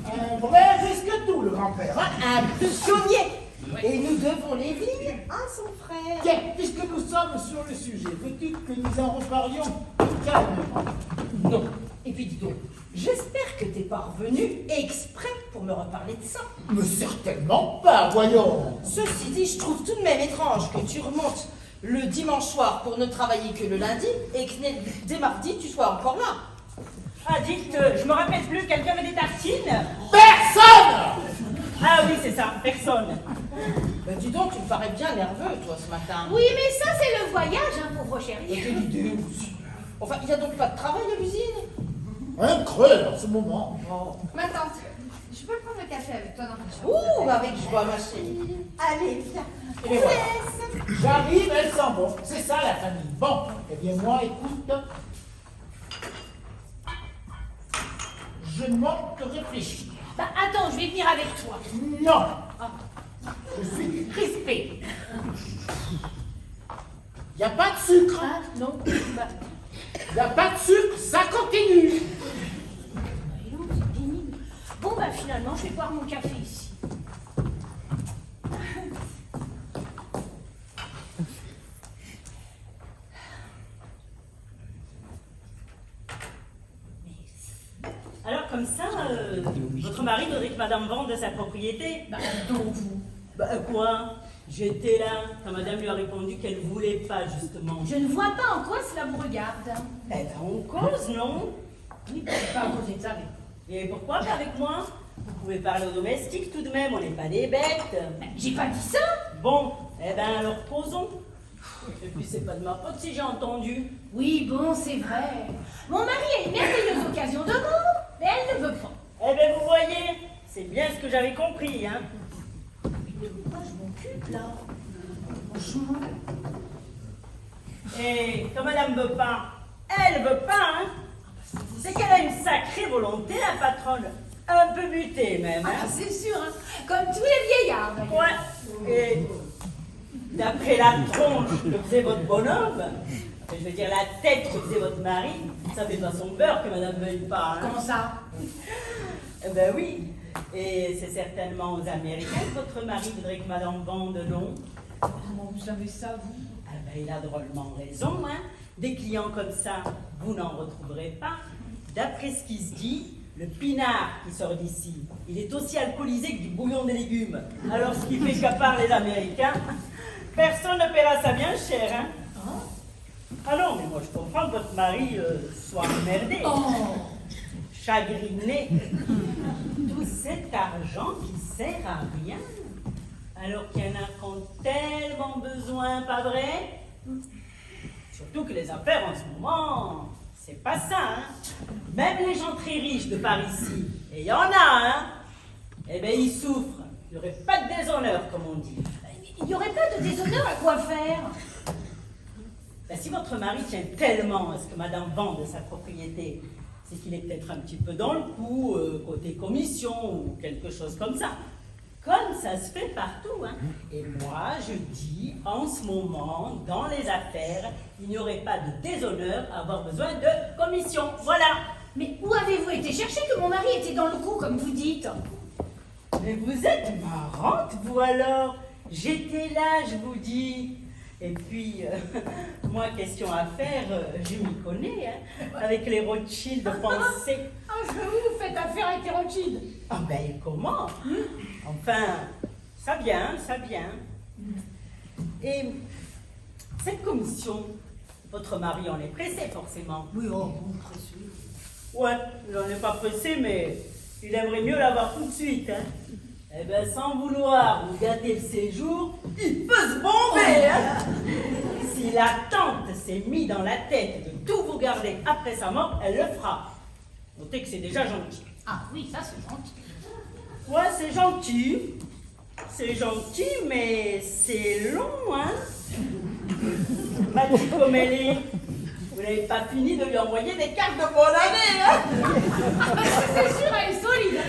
un vrai risque tout, le grand-père, hein. Un pionnier. Et nous devons les vignes à son frère. Tiens, puisque nous sommes sur le sujet, veux-tu que nous en reparlions calmement? Non. Et puis dis donc, j'espère que t'es pas revenu exprès pour me reparler de ça. Mais certainement pas, voyons. Ceci dit, je trouve tout de même étrange que tu remontes le dimanche soir pour ne travailler que le lundi et que dès mardi tu sois encore là. Ah dites, je me rappelle plus, quelqu'un met des tartines? Personne! Ah oui c'est ça, personne. Ben dis donc, tu me parais bien nerveux, toi, ce matin. Oui, mais ça, c'est le voyage, hein, pauvre chérie. Quelle idée aussi. Enfin, il n'y a donc pas de travail à l'usine? Un creux en ce moment. Oh. Ma tante, je peux prendre le café avec toi dans ta chambre? Ouh, avec joie, ma chérie. Allez, viens. Et voilà. J'arrive, elle sent bon. C'est ça la famille. Bon, eh bien moi, écoute. Je manque de réfléchir. Bah, attends, je vais venir avec toi. Non. Je suis crispé. Il n'y a pas de sucre. Ah, non. Bah, Il n'y a pas de sucre, ça continue. voyons, c'est pénible. Bon, bah, finalement, je vais boire mon café ici. Alors, comme ça, votre mari voudrait que madame vende sa propriété? Bah, donc vous. Bah, quoi? J'étais là quand madame lui a répondu qu'elle voulait pas, justement. Je ne vois pas en quoi cela vous regarde. Eh ben, on cause, non? Oui, bah, c'est pas à cause de ça, mais... Et pourquoi pas avec moi? Vous pouvez parler aux domestiques tout de même, on n'est pas des bêtes. Bah, j'ai pas dit ça. Bon, eh ben alors posons. Et puis c'est pas de ma faute si j'ai entendu. Oui, bon, c'est vrai. Mon mari a une merveilleuse occasion de vendre, mais elle ne veut pas. Eh ben vous voyez, c'est bien ce que j'avais compris, hein. Mais de quoi je m'occupe, là? Franchement... Et comme madame veut pas, elle veut pas, hein. C'est qu'elle a une sacrée volonté, la patronne. Un peu butée même, Ah, hein. c'est sûr, hein. Comme tous les vieillards, d'ailleurs. Ouais. Et d'après la tronche que faisait votre bonhomme, enfin, je veux dire la tête que faisait votre mari, ça fait pas son beurre que madame veuille pas, hein. Comment ça? Eh ben oui. Et c'est certainement aux Américains que votre mari voudrait que madame vende, non? Comment vous savez ça, vous? Ah ben, il a drôlement raison, hein. Des clients comme ça, vous n'en retrouverez pas. D'après ce qui se dit, le pinard qui sort d'ici, il est aussi alcoolisé que du bouillon des légumes. Alors ce qui fait qu'à part les Américains, personne ne paiera ça bien cher, hein. Ah non, mais moi je comprends que votre mari soit emmerdé, chagriné. Tout cet argent qui sert à rien, alors qu'il y en a qui ont tellement besoin, pas vrai? Surtout que les affaires en ce moment, c'est pas ça, hein. Même les gens très riches de par ici, et il y en a, hein, eh bien ils souffrent. Il n'y aurait pas de déshonneur, comme on dit. Il n'y aurait pas de déshonneur à quoi faire? Ben, si votre mari tient tellement à ce que madame vende sa propriété, c'est qu'il est peut-être un petit peu dans le coup, côté commission ou quelque chose comme ça. Comme ça se fait partout, hein. Et moi, je dis, en ce moment, dans les affaires, il n'y aurait pas de déshonneur à avoir besoin de commission. Voilà. Mais où avez-vous été chercher que mon mari était dans le coup, comme vous dites? Mais vous êtes marrante, vous alors. J'étais là, je vous dis. Et puis, moi, question à faire, je m'y connais, hein. Avec les Rothschild de pensée. Ah, je vous faites affaire avec les Rothschild. Ah ben, comment? Enfin, ça vient, ça vient. Et cette commission, votre mari en est pressé, forcément. Oui, oh, bon, pressé. Ouais, il n'en est pas pressé, mais il aimerait mieux l'avoir tout de suite, hein. Eh ben, sans vouloir vous gâter le séjour, il peut se bomber, hein. Si la tante s'est mis dans la tête de tout vous garder après sa mort, elle le fera. Notez que c'est déjà gentil. Ah oui, ça c'est gentil. Ouais, c'est gentil. C'est gentil, mais c'est long, hein. Mathieu comme elle est, vous n'avez pas fini de lui envoyer des cartes de bonne année, hein. C'est sûr, elle est solide.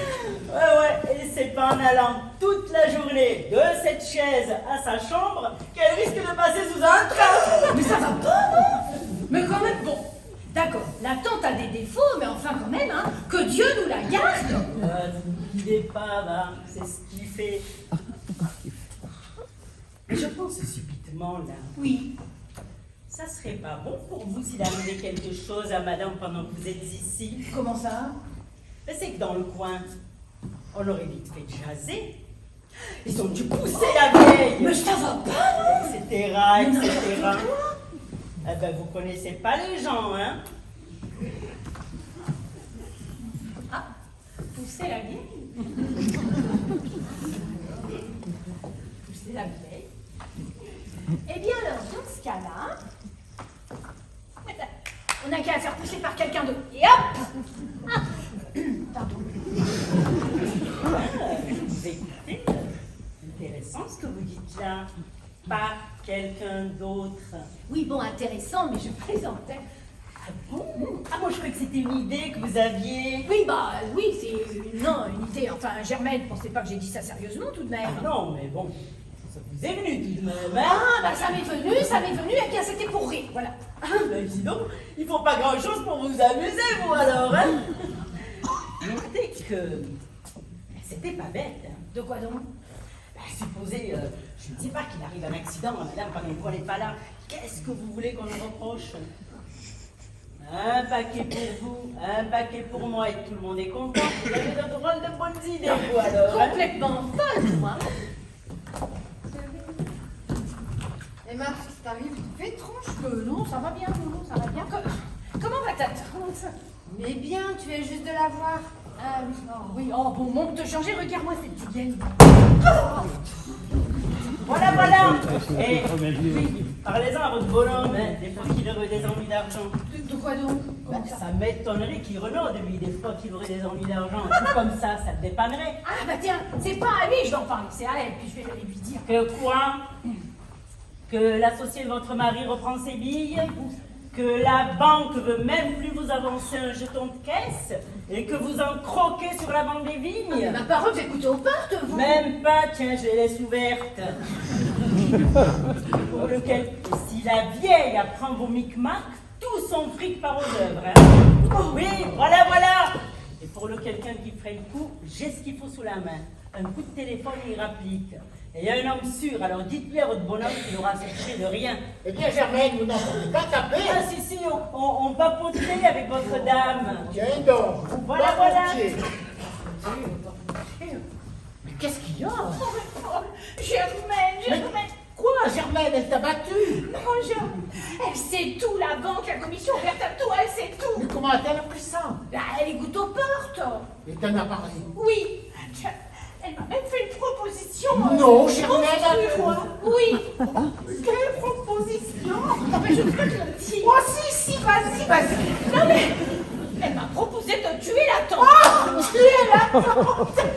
Ouais, et c'est pas en allant toute la journée de cette chaise à sa chambre qu'elle risque de passer sous un train. Mais ça va pas, non? Mais quand même, bon, d'accord, la tante a des défauts, mais enfin quand même, hein, que Dieu nous la garde. Ne guidez pas, bah, c'est ce qui fait. Mais je pense subitement, là, Oui. ça serait pas bon pour vous s'il arrivait quelque chose à madame pendant que vous êtes ici. Comment ça? Mais c'est que dans le coin, on aurait vite fait jaser. Ils ont dû pousser la vieille. Mais ça va pas, non? Etc., etc. Eh ben, vous connaissez pas les gens, hein? Ah, pousser la vieille? C'est la vieille. Eh bien alors, dans ce cas-là, on n'a qu'à la faire pousser par quelqu'un d'autre. Et hop ah. Pardon. Vous écoutez, intéressant ce que vous dites là. Pas quelqu'un d'autre. Oui, bon, intéressant, mais je plaisantais. Ah bon? Ah, moi je croyais que c'était une idée que vous aviez. Oui, bah oui, c'est une idée. Enfin, Germaine, pensez pas que j'ai dit ça sérieusement tout de même. Ah non, mais bon, ça vous est venu tout de même, hein? Ah, bah ça m'est venu, et bien c'était pour rire, voilà. Ah, ben dis donc, il faut pas grand chose pour vous amuser, vous alors, hein? Notez que c'était pas bête, hein. De quoi donc? Ben, supposez, je ne sais pas qu'il arrive un accident, madame, pendant que vous n'êtes pas là. Qu'est-ce que vous voulez qu'on nous reproche? Un paquet pour vous, un paquet pour moi, et tout le monde est content. Vous avez de drôles de bonnes idées, vous alors, hein? Complètement folle, moi. Et Marc, ça t'arrive, tu fais tronche? Non, ça va bien, Loulou, ça va bien. Comment va ta tante? Mais bien, tu viens juste de la voir. Ah oui, oui, oh bon, monte de changer, regarde-moi cette petite vieille. Voilà, voilà! Et oui, parlez-en à votre bonhomme, hein, des fois qu'il aurait des envies d'argent. De quoi donc? Ben, ça m'étonnerait qu'il renaude, lui, des fois qu'il aurait des envies d'argent. Tout comme ça le dépannerait. Ah bah tiens, c'est pas à lui que je dois en parler, c'est à elle, puis je vais aller lui dire. Que quoi? Que l'associé de votre mari reprend ses billes? Que la banque veut même plus vous avancer un jeton de caisse? Et que vous en croquez sur la bande des vignes? Ma parole, vous écoutez aux portes, vous? Même pas, tiens, je les laisse ouvertes. Pour lequel, si la vieille apprend vos micmacs, tout son fric part aux œuvres. Hein. Oui, voilà, voilà. Et pour le quelqu'un qui ferait le coup, j'ai ce qu'il faut sous la main. Un coup de téléphone, il rapplique. Et il y a un homme sûr, alors dites-lui à votre bonhomme qu'il aura soucié de rien. Eh bien, Germaine, vous n'entendez pas taper? Ah si, on papotait avec votre dame. Tiens donc, vous Voilà, voilà. papotiez. Mais qu'est-ce qu'il y a? Germaine. Quoi, Germaine, elle t'a battu? Non, elle sait tout, la banque, la commission ouverte à tout, elle sait tout. Mais comment a-t-elle appris ça? Bah, elle écoute aux portes. Et t'en as parlé? Oui. Elle m'a même fait une proposition. Non, Germaine, à toi? Oui. Quelle proposition? Non, mais je peux te le dire. Oh, si, vas-y. Non, mais elle m'a proposé de tuer la tante. Oh,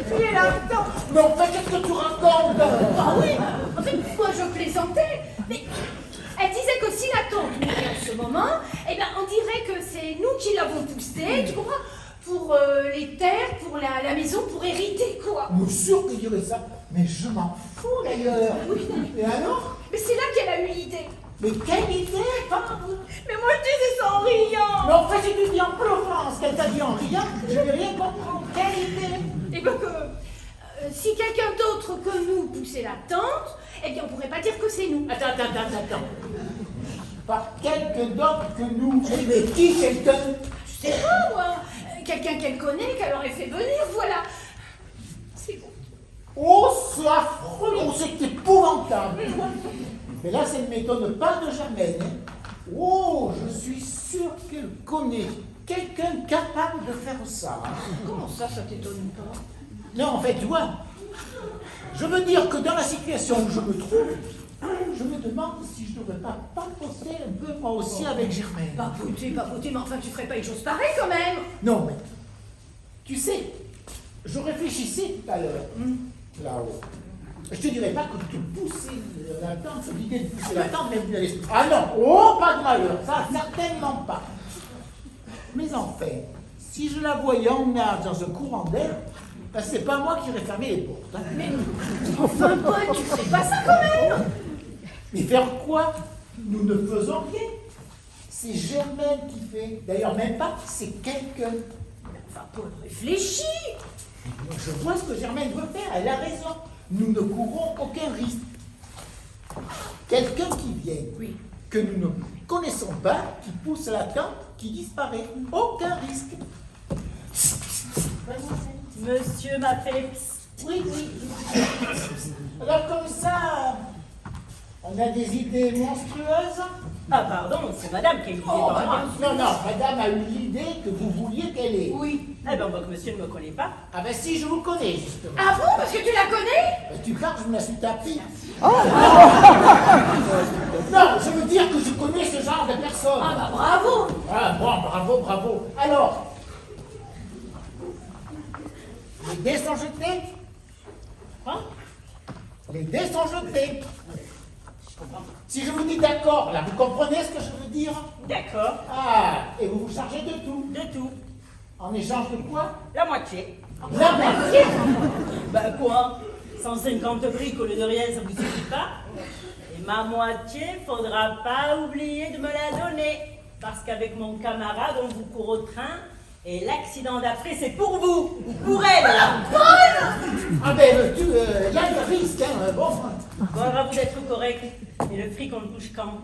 tuer la tante. Mais en fait, qu'est-ce que tu racontes? Ah oui, en fait, moi je plaisantais. Mais elle disait que si la tante mourait en ce moment, eh ben, on dirait que c'est nous qui l'avons poussée, tu comprends? Pour les terres, pour la maison, pour hériter, quoi. Mais sûr qu'il dirait ça. Mais je m'en fous d'ailleurs. Oui. Et alors? Mais c'est là qu'elle a eu l'idée. Mais quelle idée, pardon? Mais moi je disais ça en riant. Mais en fait, j'ai dû dire en pleurant ce qu'elle t'a dit en riant. Je vais rien comprendre. Quelle idée? Et bien que si quelqu'un d'autre que nous poussait la tante, eh bien on pourrait pas dire que c'est nous. Attends. Par quelqu'un d'autre que nous. Mais qui, quelqu'un? Je sais pas, moi. Quelqu'un qu'elle connaît, qu'elle aurait fait venir, voilà. C'est bon. Oh, c'est affreux. Oh, c'est épouvantable. Mais là, ça ne m'étonne pas de Germaine. Hein. Oh, je suis sûr qu'elle connaît quelqu'un capable de faire ça. Comment ça t'étonne pas? Non, en fait, tu vois, je veux dire que dans la situation où je me trouve, je me demande si je ne devrais pas papoter un peu moi aussi avec Germaine. Papoter, mais enfin tu ferais pas une chose pareille quand même. Non, mais tu sais, je réfléchissais tout à l'heure, là-haut. Je te dirais pas que de pousser la tente, c'est l'idée de pousser la tente, mais vous allez... Ah non, oh, pas de malheur, ça certainement pas. Mais enfin, si je la voyais en nage dans un courant d'air, ben, c'est pas moi qui irais fermer les portes. Hein. Mais enfin, Paul, tu ferais pas ça quand même. Mais faire quoi? Nous ne faisons rien. C'est Germaine qui fait. D'ailleurs, même pas, c'est quelqu'un. Enfin, Paul, réfléchis. Je vois ce que Germaine veut faire, elle a raison. Nous ne courons aucun risque. Quelqu'un qui vient, Oui. que nous ne connaissons pas, qui pousse la tente, qui disparaît. Aucun risque. Monsieur m'a fait... Oui. Alors comme ça, on a des idées monstrueuses. Ah pardon, c'est madame qui a eu l'idée Oh, par moi. non, madame a eu l'idée que vous vouliez qu'elle ait. Oui. Eh ben, on voit que monsieur ne me connaît pas. Ah ben si, je vous connais, justement. Ah bon, parce que tu la connais? Tu parles, je me la suis tapée. Non, je veux dire que je connais ce genre de personnes. Ah bah bravo! Ah bon, bravo, bravo. Alors, les dés sont jetés? Quoi? Les dés sont jetés. Si je vous dis d'accord, là, vous comprenez ce que je veux dire? D'accord, Ah, et vous vous chargez de tout. de tout. En échange de quoi? La moitié. La moitié. Bah quoi? 150 briques au lieu de rien, ça vous suffit pas? Et ma moitié, faudra pas oublier de me la donner. Parce qu'avec mon camarade, on vous court au train. Et l'accident d'après, c'est pour vous. Ou pour elle, là. Ah ben, il y a des risques, hein, bon. Bon, alors vous êtes correct. Et le fric, on le touche quand?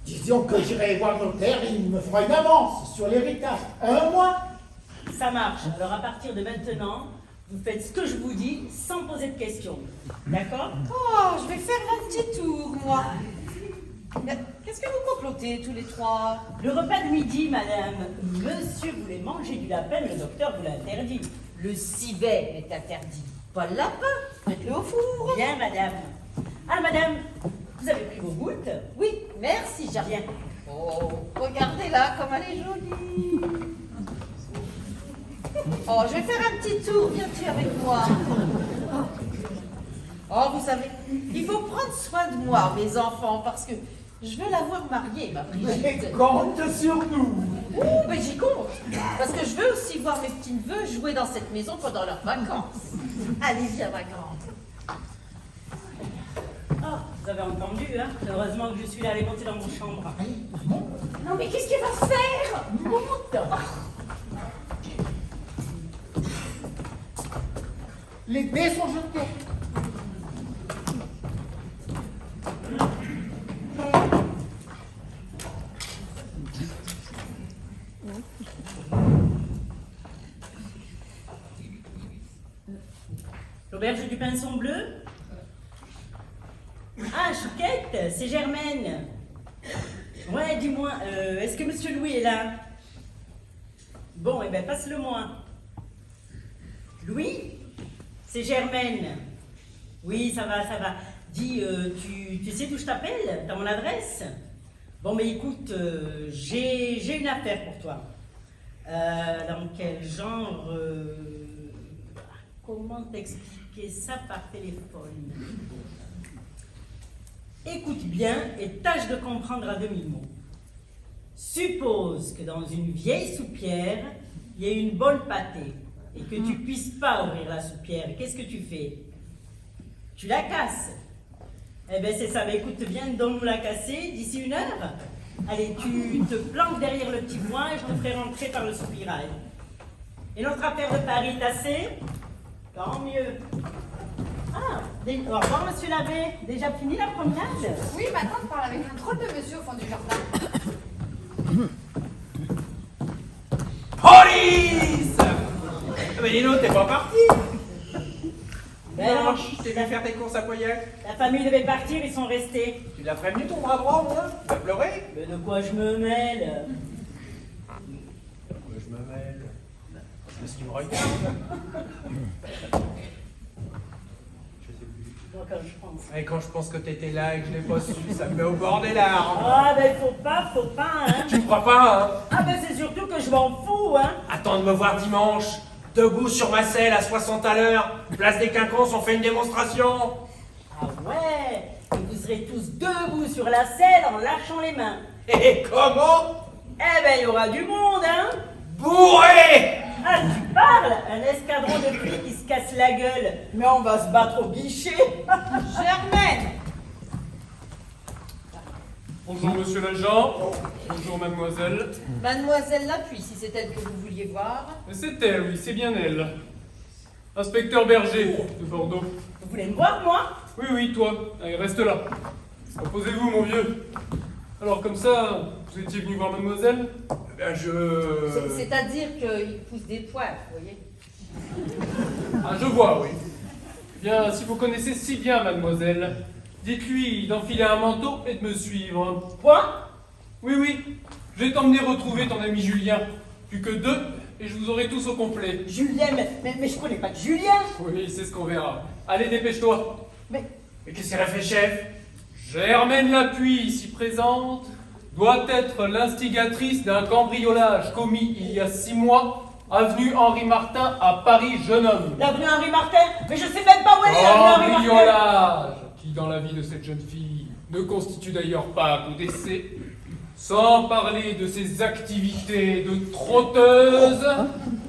Disons que j'irai voir le notaire et il me fera une avance sur l'héritage. 1 mois. Ça marche. Alors à partir de maintenant, vous faites ce que je vous dis sans poser de questions. D'accord? Oh, je vais faire un petit tour, moi. Mais qu'est-ce que vous complotez tous les trois? Le repas de midi, madame. Monsieur voulait manger du lapin, le docteur vous l'a interdit. Le civet est interdit, pas le lapin. Mettez-le au four. Bien, madame. Ah, madame, vous avez pris vos gouttes? Oui, merci, Bien. Jardin. Oh, regardez-la comme elle est jolie. Oh, je vais faire un petit tour, viens-tu avec moi? Oh, vous savez, il faut prendre soin de moi, mes enfants, parce que je veux la voir mariée, ma Brigitte. Et compte sur nous. Ouh, mais j'y compte. Parce que je veux aussi voir mes petits-neveux jouer dans cette maison pendant leurs vacances. Allez, viens, ma grande. Ah, vous avez entendu, hein? Heureusement que je suis là, allez monter dans mon chambre. Non mais qu'est-ce qu'elle va faire? Les dés sont jetés. L'auberge du pinson bleu? Ah, Chouquette, c'est Germaine. Ouais, dis-moi, est-ce que Monsieur Louis est là? Bon, eh ben, passe-le-moi. Louis? C'est Germaine. Oui, ça va, ça va. Dis, tu sais d'où je t'appelle? T'as mon adresse? Bon, mais écoute, j'ai une affaire pour toi. Dans quel genre... comment t'expliquer ça par téléphone? Écoute bien et tâche de comprendre à demi-mot. Suppose que dans une vieille soupière, il y ait une bonne pâtée et que tu puisses pas ouvrir la soupière. Qu'est-ce que tu fais? Tu la casses. Eh bien, c'est ça. Mais écoute, viens, donne-nous la casser d'ici 1 heure. Allez, tu te planques derrière le petit point et je te ferai rentrer par le soupirail. Et notre affaire de Paris tassée? Tant mieux. Ah, au revoir, monsieur l'abbé. Déjà fini la promenade? Oui, ma tante parle avec un drôle de monsieur au fond du jardin. Police! Mais dis donc, t'es pas parti? Ben non, Je t'ai vu faire tes courses à Pauillac. la famille devait partir, ils sont restés. Tu l'as prévenu ton bras droit, moi? Tu vas pleurer? Mais de quoi je me mêle? Je me mêle. Parce qu'il me regarde. Je sais plus. Donc, quand je pense. Et quand je pense que t'étais là et que je l'ai pas su, ça me met au bord des larmes. Ah, ben faut pas, hein. Tu me crois pas, hein? Ah, ben c'est surtout que je m'en fous, hein. Attends de me voir dimanche, debout sur ma selle à 60 à l'heure, place des Quinconces, on fait une démonstration. Ah ouais. Et vous serez tous debout sur la selle en lâchant les mains. Et comment? Eh ben, il y aura du monde, hein. Bourré! Ah, tu parles? Un escadron de flics qui se casse la gueule. Mais on va se battre au guichet. Germaine! Bonjour monsieur l'agent, bonjour mademoiselle. Mademoiselle Lapuis, si c'est elle que vous vouliez voir. C'est elle, oui, c'est bien elle. Inspecteur Berger de Bordeaux. Vous voulez me voir, moi? Oui, oui, toi, allez, reste là. Reposez-vous, mon vieux. Alors, comme ça, vous étiez venu voir mademoiselle? Ben C'est-à-dire qu'il pousse des poils, vous voyez. Ah, je vois, oui. Eh bien, si vous connaissez si bien mademoiselle, dites-lui d'enfiler un manteau et de me suivre. Quoi? Oui, oui, je vais t'emmener retrouver ton ami Julien. Plus que 2, et je vous aurai tous au complet. Julien, mais je connais pas de Julien. Oui, c'est ce qu'on verra. Allez, dépêche-toi. Mais Mais qu'est-ce qu'elle a fait, chef? Germaine Lapuis, ici présente, doit être l'instigatrice d'un cambriolage commis il y a 6 mois, avenue Henri Martin à Paris, jeune homme. L'avenue Henri Martin? Mais je sais même pas où elle est, l'avenue Henri Martin. Cambriolage, qui dans la vie de cette jeune fille ne constitue d'ailleurs pas un coup d'essai, sans parler de ses activités de trotteuse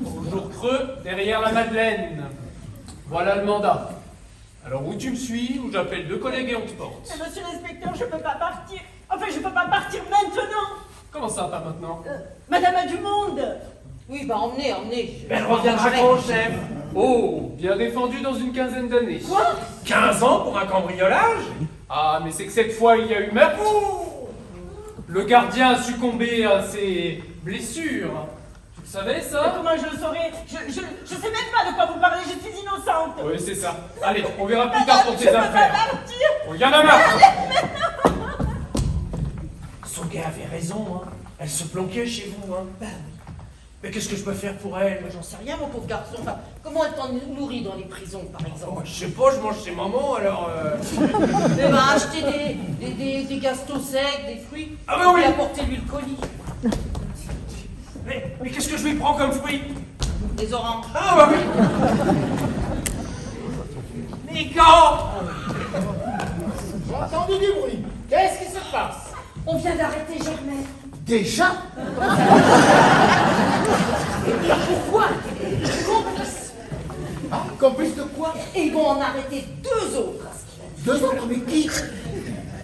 au jour creux derrière la Madeleine. Voilà le mandat. Alors où tu me suis, où j'appelle 2 collègues et on te porte. Mais monsieur l'inspecteur, je peux pas partir. Enfin, je peux pas partir maintenant. Comment ça, pas maintenant? Madame a du monde. Oui, bah emmenez. Mais elle reviendra quand, chef? Oh, bien défendu dans une quinzaine d'années. Quoi? 15 ans pour un cambriolage? Ah, mais c'est que cette fois, il y a eu meurtre. Le gardien a succombé à ses blessures. Tu le savais, Mais ça? comment je le saurais? Je sais même pas de quoi vous parlez, je suis innocente. Oui, c'est ça. Allez, on verra plus tard pour Je tes peux pas affaires. partir. Oh, y en a marre. Son gars avait raison, hein. Elle se planquait chez vous, hein. Ben oui. Mais qu'est-ce que je peux faire pour elle? Moi, j'en sais rien, mon pauvre garçon. Enfin, comment elle t'en nourrit dans les prisons, par Oh, exemple? je sais pas, je mange chez maman, alors... Eh ben, achetez des gâteaux secs, des fruits, Ah ben oui. et apportez-lui le colis. Mais qu'est-ce que je lui prends comme fruit? Des oranges. Ah bah oui. Mais quand? J'ai entendu du bruit. Qu'est-ce qui se passe? On vient d'arrêter Germaine. Déjà? Pourquoi? Complice. Ah, complice de quoi? Et ils vont en arrêter 2 autres. à ce qu'il a dit. 2 autres, mais qui?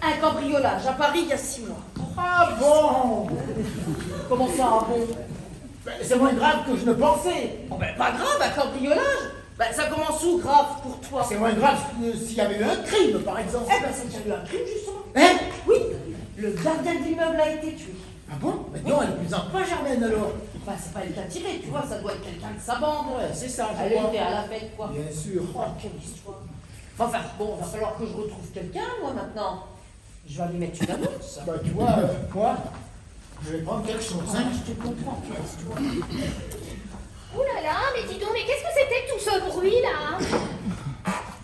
Un cambriolage à Paris il y a 6 mois. Ah bon? Comment ça, ah bon? Ben, c'est moins grave que je ne pensais. Oh ben, pas grave, un cambriolage. Ben, ça commence où, grave, pour toi? C'est moins grave que s'il y avait eu un crime, par exemple. Eh ben, c'est déjà eu un crime, justement. Hein? Oui, le gardien de l'immeuble a été tué. Ah bon? Mais non, elle est plus en point, Germaine, alors. Enfin, c'est pas elle qui a tiré, tu vois, ça doit être quelqu'un de sa bande. Ouais, c'est ça, je Elle vois. était à la fête, quoi. Bien sûr. Oh, quelle histoire. Enfin, bon, il va falloir que je retrouve quelqu'un, moi, maintenant. Je vais lui mettre une annonce. Bah, tu vois, moi, je vais prendre quelque chose, hein. Je te comprends, tu vois. Ouh là là, mais dis donc, mais qu'est-ce que c'était que tout ce bruit là?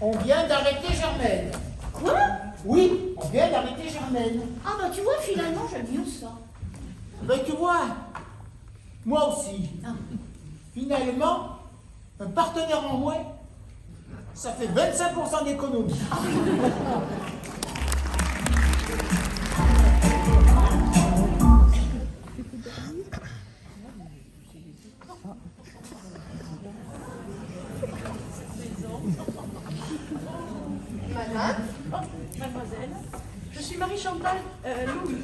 On vient d'arrêter Germaine. Quoi? Oui, on vient d'arrêter Germaine. Ah bah tu vois, finalement, j'aime mieux ça. Ben, tu vois, moi aussi. Finalement, un partenaire en moins, ça fait 25% d'économie. Madame? Mademoiselle, je suis Marie-Chantal Louis.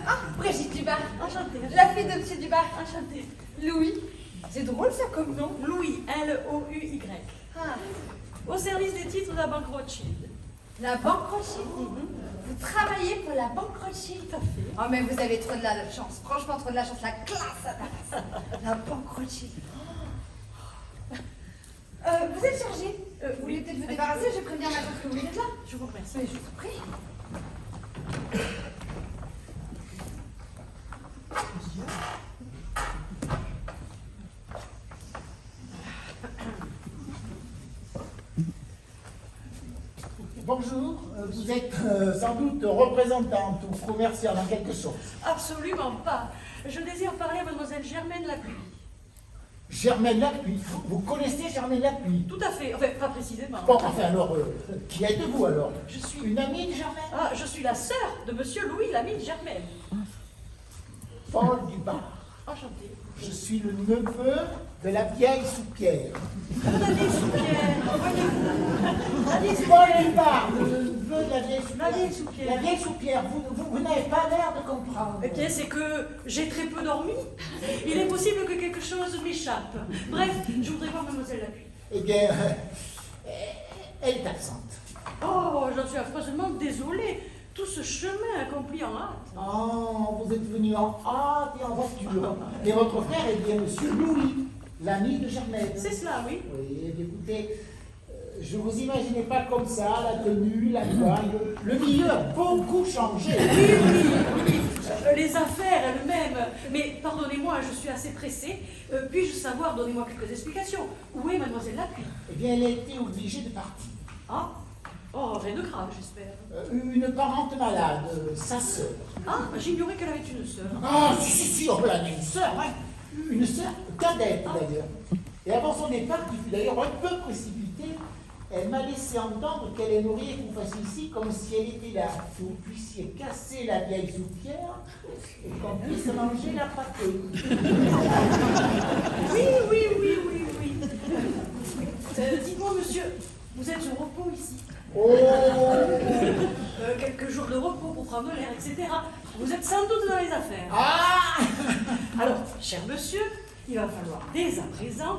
Ah, Brigitte Dubar. Enchantée. La fille de Monsieur Dubar. Enchantée. Louis. C'est drôle ça comme nom. Louis, L-O-U-Y. Ah, Au service des titres de la banque Rothschild. la banque Rothschild. Vous travaillez pour la banque Rothschild. Tout à fait. Oh mais vous avez trop de la chance. Franchement, trop de la chance. La classe à ta race. La banque Rothschild. Vous êtes chargé. Vous voulez peut-être vous débarrasser. Je vais prévenir ma tante que vous êtes là. Je vous remercie. Mais je vous en prie. Bonjour, vous êtes sans doute représentante ou commerciale en quelque sorte. Absolument pas. Je désire parler à mademoiselle Germaine Lapuis. Germaine Lapuis. Vous connaissez Germaine Lapuis? Tout à fait. Enfin, pas précisément. Bon, enfin alors, qui êtes-vous alors? Je suis... Une amie de Germaine? Ah, je suis la sœur de monsieur Louis, l'ami de Germaine. Paul Dubar. Enchantée. Je suis le neveu de la vieille soupière. La vieille soupière, voyez-vous. Paul Dubar, le neveu de la vieille soupière. La vieille soupière. La vieille soupière, vous n'avez pas l'air de comprendre. Eh bien, c'est que j'ai très peu dormi. Il est possible que quelque chose m'échappe. Bref, je voudrais voir mademoiselle Lapuis. Eh bien, elle est absente. Oh, j'en suis affreusement désolée. Tout ce chemin accompli en hâte. Oh, vous êtes venu en hâte et en voiture. Et votre frère est bien monsieur Louis, l'ami de Germaine. C'est cela, oui. Oui, eh bien, écoutez, je vous imaginais pas comme ça, la tenue, la toile. Le milieu a beaucoup changé. Oui. Les affaires elles-mêmes. Mais pardonnez-moi, je suis assez pressée. Puis-je savoir, donnez-moi quelques explications. Où est mademoiselle Lapuis? Eh bien, elle a été obligée de partir. Ah, Oh, rien de grave, j'espère. Une parente malade, sa sœur. Ah, j'ignorais qu'elle avait une sœur. Ah, si, on peut la une sœur, hein. Une sœur cadette d'ailleurs. Et avant son départ, qui fut d'ailleurs un peu précipité, elle m'a laissé entendre qu'elle aimerait que vous fassiez ici comme si elle était là, que vous puissiez casser la vieille soupière et qu'on puisse manger la pâtée. Oui. Dites-moi, monsieur, vous êtes au repos ici. Oh, Quelques jours de repos pour prendre l'air, etc. Vous êtes sans doute dans les affaires. ah, Alors, cher monsieur, il va falloir dès à présent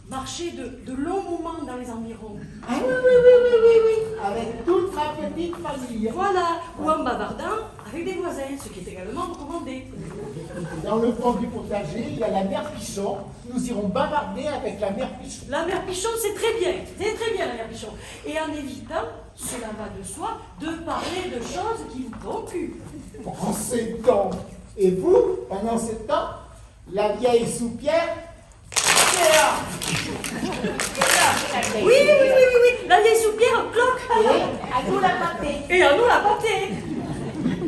marcher de longs moments dans les environs. ah oui, avec toute ma petite famille. Voilà, ou en bavardant avec des voisins, ce qui est également recommandé. Dans le fond du potager, il y a la mère Pichon. Nous irons bavarder avec la mère Pichon. La mère Pichon, c'est très bien la mère Pichon. Et en évitant, cela va de soi, de parler de choses qui vous préoccupent. En ces temps. Et vous, pendant ce temps, la vieille soupière, Oui, la vieille soupière, cloque. et à nous la pâtée. Et à nous la pâtée.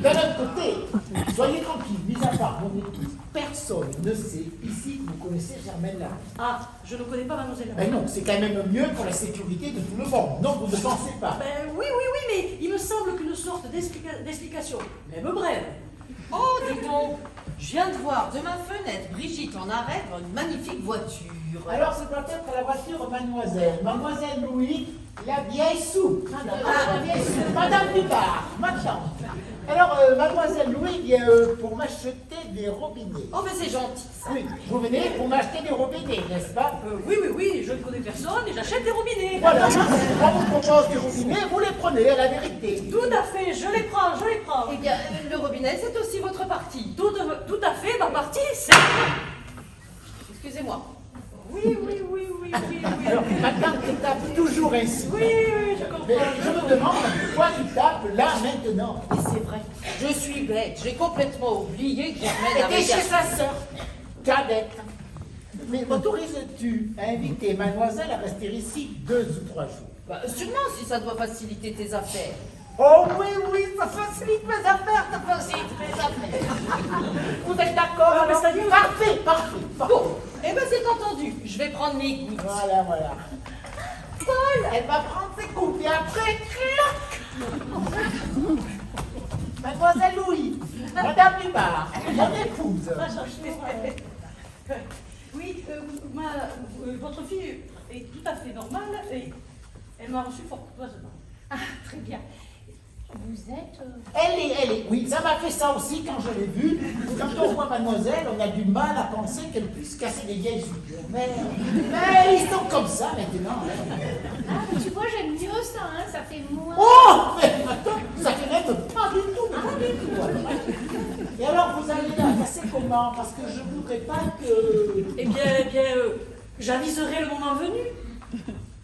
D'un autre côté, soyez tranquille, mis à part mon épouse, personne ne sait ici que vous connaissez Germaine là. Ah, je ne connais pas mademoiselle. Mais non, c'est quand même mieux pour la sécurité de tout le monde. Non, vous ne pensez pas. Ben oui, mais il me semble qu'une sorte d'explication, même brève. Oh, dis donc, je viens de voir de ma fenêtre Brigitte en arrêt dans une magnifique voiture. Alors, ce doit être la voiture Mademoiselle. Mademoiselle Louis, la vieille soupe. La vieille soupe. Madame Dupart, ma tante. Alors, Mademoiselle Louis vient pour m'acheter des robinets. Oh, mais c'est gentil, ça. Oui, vous venez pour m'acheter des robinets, n'est-ce pas? Oui, je ne connais personne et j'achète des robinets. Voilà, on vous propose des robinets, vous les prenez à la vérité. Tout à fait, je les prends. Eh bien, le robinet, c'est aussi votre partie. Tout à fait, ma partie, c'est... Excusez-moi. Oui. Alors, ma tante tape toujours ainsi. Oui, je comprends. Mais je me demande pourquoi tu tapes là maintenant. Et c'est vrai, je suis bête. J'ai complètement oublié que Germaine avait... Et chez sa sœur, cadette. Mais m'autorises-tu à inviter mademoiselle à rester ici 2 ou 3 jours? Bah, sûrement, si ça doit faciliter tes affaires. Oh oui, ça facilite mes affaires, ça facilite mes affaires. Vous êtes d'accord? Ah, mais alors? c'est-à-dire- Parfait. Bon, eh ben c'est entendu. Je vais prendre mes gouttes. Voilà. Paul, elle va prendre ses coups et après, clac. Mademoiselle Louis, Madame Dupart, mon épouse. Oui, votre fille est tout à fait normale et elle m'a reçu fort courtoisement. Ah, très bien. Vous êtes... Elle est, oui, ça m'a fait ça aussi quand je l'ai vue. Quand on voit mademoiselle, on a du mal à penser qu'elle puisse casser des vieilles soupires. Mais ils sont comme ça maintenant. Ah, mais tu vois, j'aime mieux ça, hein, ça fait moins... Oh, mais attends, ça fait même pas du tout. Et alors, vous allez la casser comment? Parce que je voudrais pas que... Eh bien, j'aviserai le moment venu.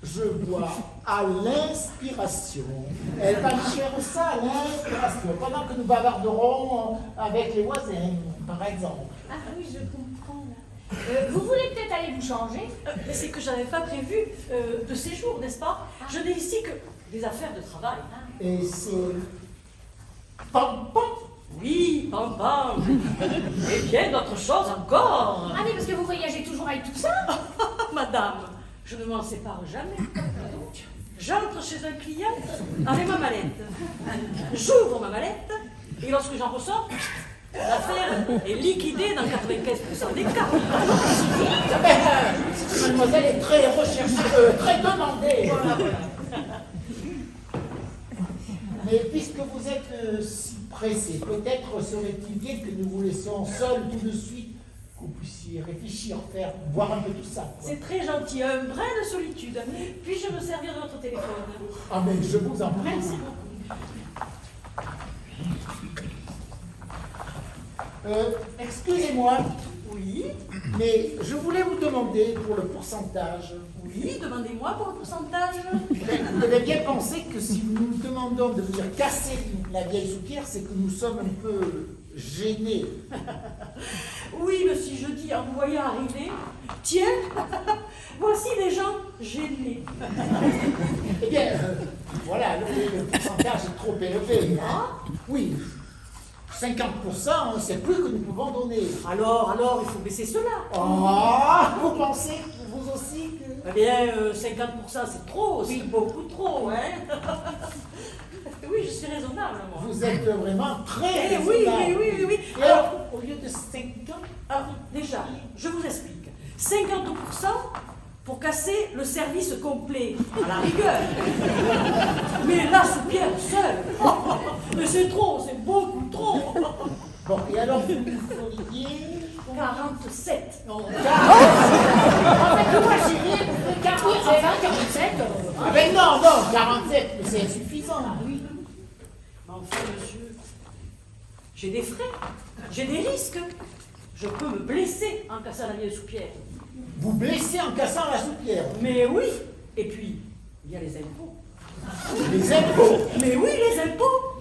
Je vois à l'inspiration. Elle va me faire ça à l'inspiration, pendant que nous bavarderons avec les voisins, par exemple. Ah oui, je comprends. Là. Vous voulez peut-être aller vous changer? Mais c'est que je n'avais pas prévu de séjour, n'est-ce pas? Je n'ai ici que des affaires de travail. Et c'est... Pam, pam. Oui, pam. Et bien d'autres choses encore. Ah mais parce que vous voyagez toujours avec tout ça? Madame, je ne m'en sépare jamais. J'entre chez un client avec ma mallette. J'ouvre ma mallette et lorsque j'en ressors, l'affaire est liquidée dans 95% des cas. Mademoiselle est très recherchée, très demandée. Voilà. Mais puisque vous êtes si pressé, peut-être serait-il bien que nous vous laissions seuls tout de suite, que vous puissiez réfléchir, voir un peu tout ça. Quoi. C'est très gentil, un brin de solitude. Puis-je me servir de votre téléphone? Ah mais je vous en prie. Merci beaucoup. Excusez-moi, Oui, mais je voulais vous demander pour le pourcentage. oui, demandez-moi pour le pourcentage. Vous avez bien pensé que si nous nous demandons de venir casser la vieille soupière, c'est que nous sommes un peu gênés. Oui, mais si je dis en vous voyant arriver, Tiens, voici des gens gênés. Eh bien, voilà, le pourcentage est trop élevé. Hein? Oui, 50%, c'est plus que nous pouvons donner. Alors, il faut baisser cela. Ah, vous pensez, vous aussi, que... Eh bien, 50% c'est trop, c'est beaucoup trop, hein. Oui, je suis raisonnable, moi. Vous êtes vraiment très Eh oui, raisonnable. oui. Et alors, au lieu de 50, Alors, déjà, je vous explique. 50% pour casser le service complet, à la rigueur. Mais la soupière seule, mais c'est trop, c'est beaucoup trop. bon, et alors vous feriez... 47. En fait, moi, j'ai dit, 47. Ah ben non, 47, mais c'est insuffisant. Oui. Mais enfin, monsieur, j'ai des frais, j'ai des risques. Je peux me blesser en cassant la vieille soupière. Vous blessez en cassant la soupière. Mais oui. Et puis, il y a les impôts. Les impôts. Mais oui, les impôts.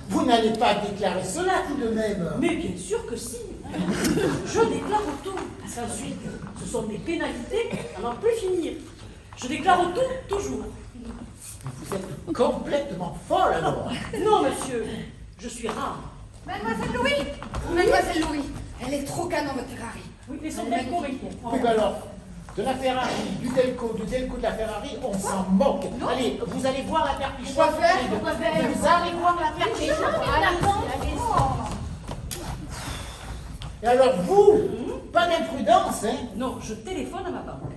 Vous n'allez pas déclarer cela tout de même. Mais bien sûr que si. Je déclare tout. Ensuite, ce sont des pénalités à n'en plus finir. Je déclare tout, toujours. Vous êtes complètement folle alors. Non, monsieur, je suis rare. Mademoiselle Louis! Mademoiselle Louis, elle est trop canon, votre Ferrari. Oui, mais son Delco, Oui, ben alors, de la Ferrari, du Delco de la Ferrari, on s'en moque. Allez, vous allez voir la perpichette. Quoi faire? Vous allez voir la perpichette. Et alors vous, pas d'imprudence, hein? Non, je téléphone à ma banque.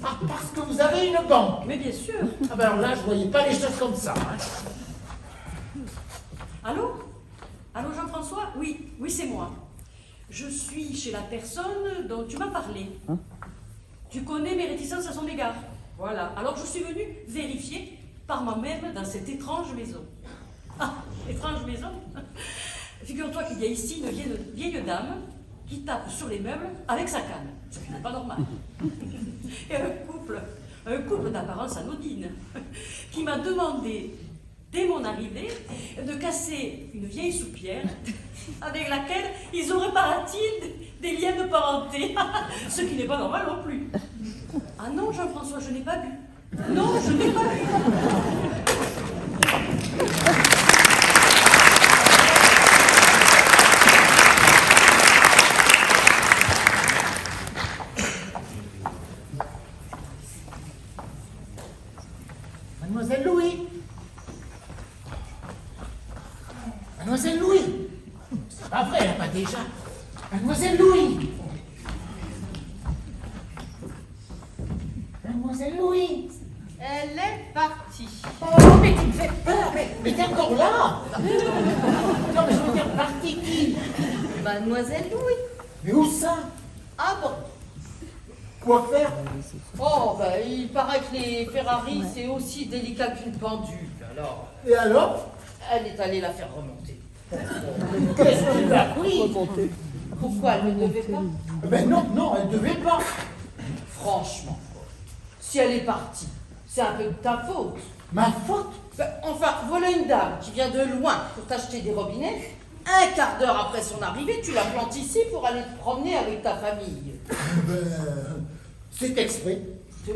Ah, parce que vous avez une banque. Mais bien sûr. Ah ben alors là, je voyais pas les choses comme ça. Hein. Allô? Allô, Jean-François? Oui, c'est moi. Je suis chez la personne dont tu m'as parlé. Tu connais mes réticences à son égard. Voilà. Alors je suis venue vérifier par moi-même dans cette étrange maison. Ah, étrange maison? Figure-toi qu'il y a ici une vieille dame qui tape sur les meubles avec sa canne, ce qui n'est pas normal. Et un couple d'apparence anodine, qui m'a demandé, dès mon arrivée, de casser une vieille soupière avec laquelle ils auraient, paraît-il, des liens de parenté, ce qui n'est pas normal non plus. Ah non, Jean-François, je n'ai pas bu. Non, je n'ai pas bu. Mademoiselle Louis. Mademoiselle Louis. C'est pas vrai, là, pas déjà. Mademoiselle Louis. Mademoiselle Louis. Elle est partie. Oh, mais tu me fais peur, mais t'es encore là. Non, mais je veux dire, partie qui? Mademoiselle Louis. Mais où ça? Ah bon? Quoi faire? Oh, bah, il paraît que les Ferrari, c'est aussi délicat qu'une pendule. Alors, Et alors? elle est allée la faire remonter. Qu'est-ce qu'il a pris? Pourquoi elle ne devait pas? Ben non, elle devait pas. Franchement, si elle est partie, c'est un peu de ta faute. Ma faute? Ben, enfin, voilà une dame qui vient de loin pour t'acheter des robinets. Un quart d'heure après son arrivée, tu la plantes ici pour aller te promener avec ta famille. Ben, c'est exprès.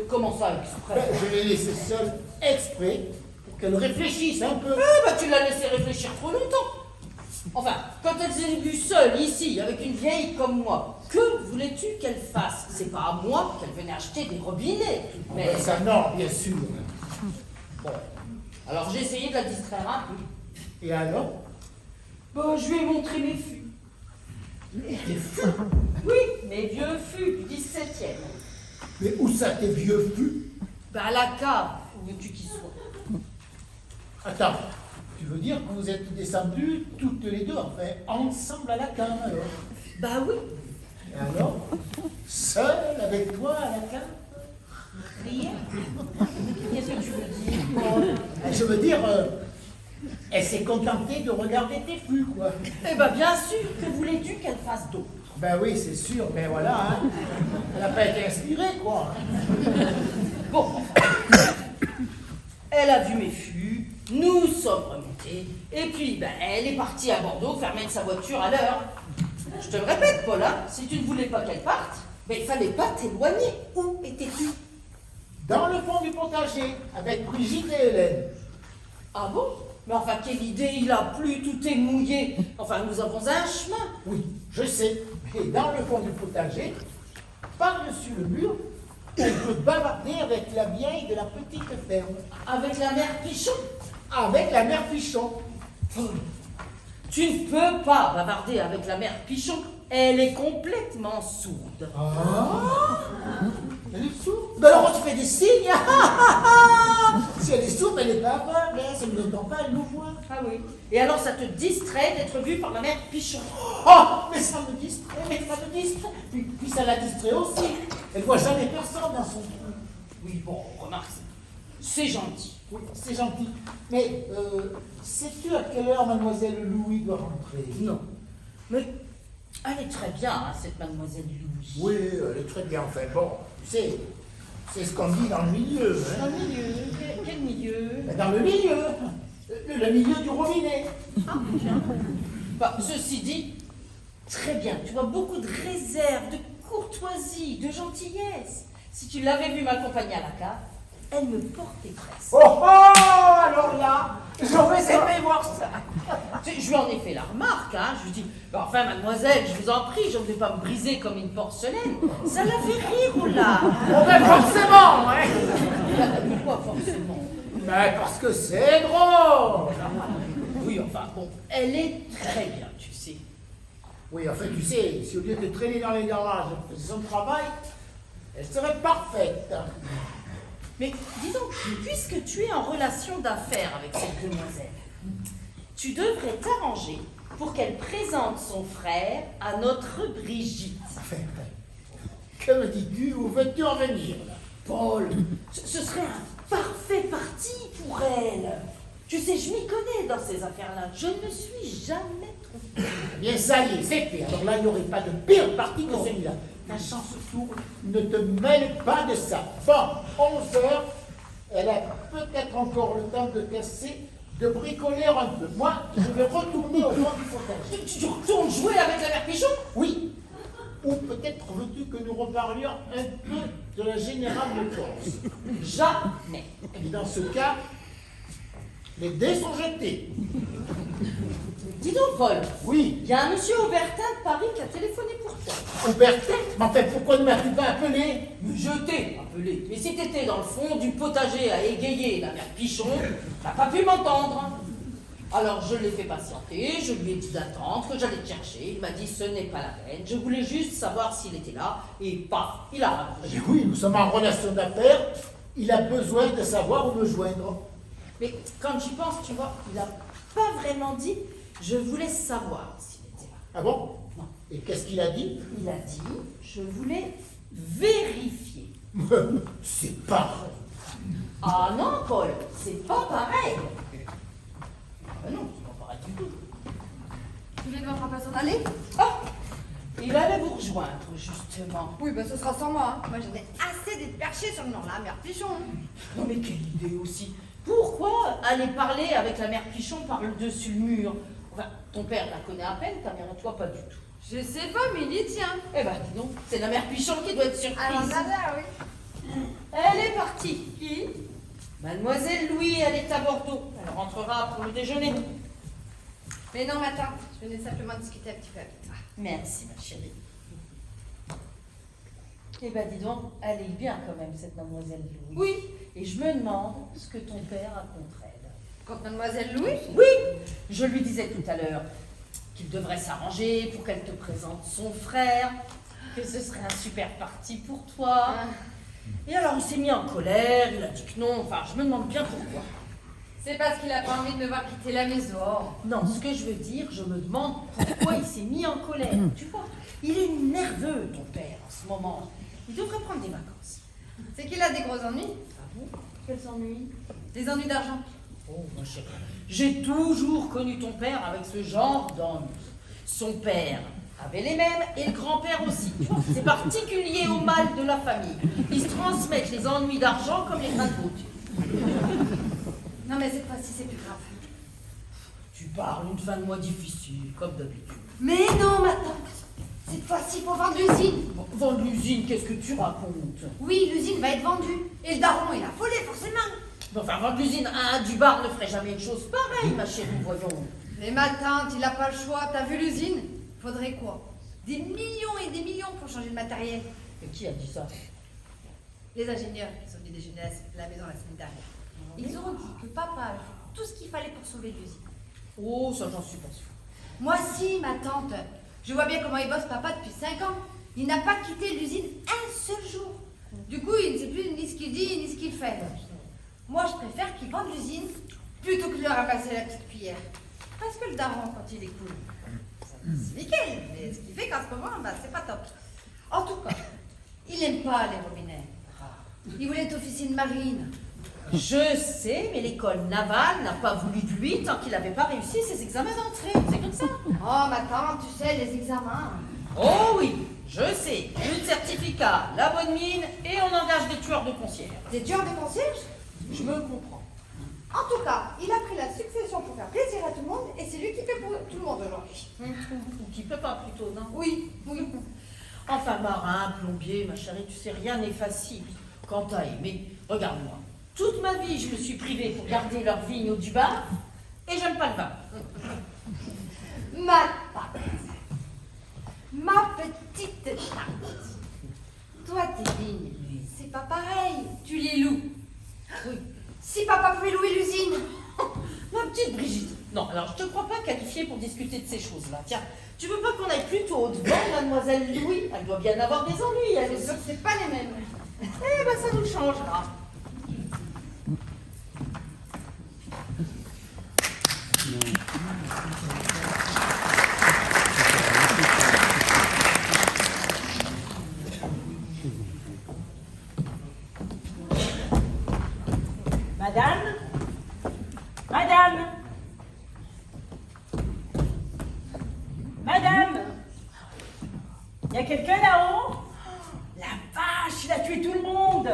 Comment ça, exprès? Ben, je l'ai laissée seule exprès pour qu'elle réfléchisse un peu. Bah, tu l'as laissé réfléchir trop longtemps. Enfin, quand elle s'est vue seule ici, avec une vieille comme moi, que voulais-tu qu'elle fasse? C'est pas à moi qu'elle venait acheter des robinets. Mais Ben, ça, non, bien sûr. bon. Alors j'ai essayé de la distraire un peu. Et alors? Bon, je lui ai montré mes fûts. Tes fûts? Oui, mes vieux fûts du 17e. Mais où ça, tes vieux fûts? Bah, à la cave, où veux-tu qu'ils soient? Attends, tu veux dire que vous êtes descendus toutes les deux, enfin, ensemble à la cave, alors? Bah oui. Et alors? Seule, avec toi, à la cave? Rien. Qu'est-ce que tu veux dire? Je veux dire, elle s'est contentée de regarder tes fûts, quoi. Eh ben bien sûr, que voulais-tu qu'elle fasse d'autre? Ben oui, c'est sûr, mais voilà, hein. Elle n'a pas été inspirée, quoi. Bon, elle a vu mes fûts, nous sommes remontés, et puis ben, elle est partie à Bordeaux faire mettre sa voiture à l'heure. Je te le répète, Paula, si tu ne voulais pas qu'elle parte, mais il fallait pas t'éloigner. Où étais-tu? Dans le fond du potager, avec Brigitte et Hélène. Ah bon? Mais enfin, quelle idée, il a plu, tout est mouillé. Enfin, nous avons un chemin. Oui, je sais. Et dans le fond du potager, par-dessus le mur, on peut bavarder avec la vieille de la petite ferme. Avec la mère Pichon. Avec la mère Pichon. Tu ne peux pas bavarder avec la mère Pichon. Elle est complètement sourde. Ah, elle est sourde. Ben alors on te fait des signes. Si elle est sourde, elle n'est pas aveugle. Si elle ne l'entend pas, elle nous voit. Ah oui. Et alors, ça te distrait d'être vu par la mère Pichon. Oh, mais ça me distrait, Puis ça la distrait aussi. Elle voit jamais personne dans son trou. Oui, bon, remarque, c'est gentil. Oui, c'est gentil. Mais sais-tu à quelle heure mademoiselle Louis doit rentrer? Non. Mais elle est très bien, hein, cette mademoiselle Louis. Oui, elle est très bien. Enfin bon, tu sais, c'est ce qu'on dit dans le milieu. Dans Hein. le milieu? Quel milieu? Dans le milieu. Le milieu du robinet. Ah, bien. Bah, ceci dit, très bien. Tu vois beaucoup de réserve, de courtoisie, de gentillesse. Si tu l'avais vue m'accompagner à la cave, elle me portait presque. Oh oh, alors là, j'aurais aimé voir ça. Je lui en ai fait la remarque, hein. Je lui dis, bah, enfin, mademoiselle, je vous en prie, je ne vais pas me briser comme une porcelaine. Ça la fait rire, oh là. Oh ben forcément, hein. Pourquoi forcément? Mais parce que c'est drôle. Oui, enfin, bon, elle est très bien, tu sais. Oui, enfin, tu sais, si au lieu de traîner dans les garages, elle faisait son travail, elle serait parfaite. Mais dis donc, puisque tu es en relation d'affaires avec cette demoiselle, tu devrais t'arranger pour qu'elle présente son frère à notre Brigitte. Enfin, que me dis-tu? Où veux-tu en venir, là? Paul, ce serait un parfait parti pour elle. Tu sais, je m'y connais dans ces affaires-là. Je ne me suis jamais trompée. Eh bien, ça y est, c'est fait. Alors là, il n'y aurait pas de pire parti que celui-là. Ta chance tourne, ne te mêle pas de ça. Bon, 11 heures, elle a peut-être encore le temps de casser, de bricoler un peu. Moi, je vais retourner au fond du potager. Tu retournes jouer avec la mère Pichon? Oui. Ou peut-être veux-tu que nous reparlions un peu de la générale de Corse? Jamais. Et dans ce cas, les dés sont jetés. Dis donc, Paul, Oui. il y a un monsieur Aubertin de Paris qui a téléphoné pour toi. Aubertin, mais enfin, pourquoi ne m'as-tu pas appelé? Mais je t'ai appelé. Mais si t'étais dans le fond du potager à égayer la mère Pichon, t'as pas pu m'entendre. Alors je l'ai fait patienter, je lui ai dit d'attendre, que j'allais te chercher. Il m'a dit ce n'est pas la peine, je voulais juste savoir s'il était là, et paf, il a raccroché. Eh oui, nous sommes en relation d'affaires. Il a besoin de savoir où me joindre. Mais quand j'y pense, tu vois, il a pas vraiment dit je voulais savoir s'il était là. Ah bon? Non. Et qu'est-ce qu'il a dit? Il a dit je voulais vérifier. C'est pareil. Ah non, Paul, c'est pas pareil. Ah non, c'est pas pareil du tout. Tu voulais devoir pas s'en aller? Ah, il allait vous rejoindre, justement. Oui, bah ce sera sans moi. Hein. Moi j'en ai assez d'être perché sur le nom là, mère Pichon. Non mais quelle idée aussi. Pourquoi aller parler avec la mère Pichon par-dessus le mur? Enfin, ton père la connaît à peine, ta mère et toi pas du tout. Je sais pas, mais il y tient. Eh ben dis donc, c'est la mère Pichon qui doit être surprise. Alors là, oui. Elle est partie. Qui? Mademoiselle Louis, elle est à Bordeaux. Elle rentrera pour le déjeuner. Mais non, ma tante, je venais simplement discuter un petit peu avec toi. Merci ma chérie. Eh ben dis donc, elle est bien quand même cette mademoiselle Louis. Oui. Et je me demande ce que ton père a contre elle. Contre mademoiselle Louis? Oui, je lui disais tout à l'heure qu'il devrait s'arranger pour qu'elle te présente son frère, que ce serait un super parti pour toi. Ah. Et alors il s'est mis en colère, il a dit que non, enfin je me demande bien pourquoi. C'est parce qu'il a pas envie de me voir quitter la maison. Non, ce que je veux dire, je me demande pourquoi il s'est mis en colère. Tu vois, il est nerveux ton père en ce moment. Il devrait prendre des vacances. C'est qu'il a des gros ennuis. Ah bon? Quels ennuis? Des ennuis d'argent. Oh, ma chérie, j'ai toujours connu ton père avec ce genre d'ennuis. Son père avait les mêmes et le grand-père aussi. Tu vois, c'est particulier au mal de la famille. Ils se transmettent les ennuis d'argent comme les grains de beauté. Non, mais cette fois-ci, c'est plus grave. Tu parles une fin de mois difficile, comme d'habitude. Mais non, ma tante. Cette fois-ci, s'il faut vendre l'usine. Vendre l'usine, qu'est-ce que tu racontes? Oui, l'usine va être vendue. Et le daron, il a affolé, forcément. Enfin, vendre l'usine à un Dubar ne ferait jamais une chose pareille, ma chérie, voyons. Mais ma tante, il a pas le choix. T'as vu l'usine? Faudrait quoi? Des millions et des millions pour changer le matériel. Et qui a dit ça? Les ingénieurs qui sont venus déjeuner à la maison la semaine dernière. Ils ont dit que papa a fait tout ce qu'il fallait pour sauver l'usine. Oh, ça j'en suis pas sûre. Moi si, ma tante. Je vois bien comment il bosse papa depuis 5 ans. Il n'a pas quitté l'usine un seul jour. Du coup, il ne sait plus ni ce qu'il dit ni ce qu'il fait. Moi, je préfère qu'il vende l'usine plutôt que de leur ramasser la petite cuillère. Parce que le daron, quand il est cool, c'est nickel. Mais ce qu'il fait qu'en ce moment, bah, c'est pas top. En tout cas, il n'aime pas les robinets. Il voulait être officier de marine. Je sais, mais l'école navale n'a pas voulu de lui tant qu'il n'avait pas réussi ses examens d'entrée. C'est comme ça. Oh, ma tante, tu sais, les examens. Oh oui, je sais. Une certificat, la bonne mine, et on engage des tueurs de concierge. Des tueurs de concierge? Je me comprends. En tout cas, il a pris la succession pour faire plaisir à tout le monde et c'est lui qui fait pour tout le monde aujourd'hui. Ou qui peut pas plutôt, non? Oui, oui. Enfin, marin, plombier, ma chérie, tu sais, rien n'est facile. Quant à aimer, regarde-moi. Toute ma vie, je me suis privée pour garder leur vigne au Dubar, et j'aime pas le vin. Ma tante. Ma petite tante. Toi, tes vignes, c'est pas pareil. Tu les loues. Oui. Si papa pouvait louer l'usine. Ma petite Brigitte. Non, alors je te crois pas qualifiée pour discuter de ces choses-là. Tiens, tu veux pas qu'on aille plutôt au-devant, mademoiselle Louis? Elle doit bien avoir des ennuis, elle C'est aussi. sûr que c'est pas les mêmes. Eh ben, ça nous changera. Madame? Madame? Madame? Y a quelqu'un là-haut? La vache, il a tué tout le monde!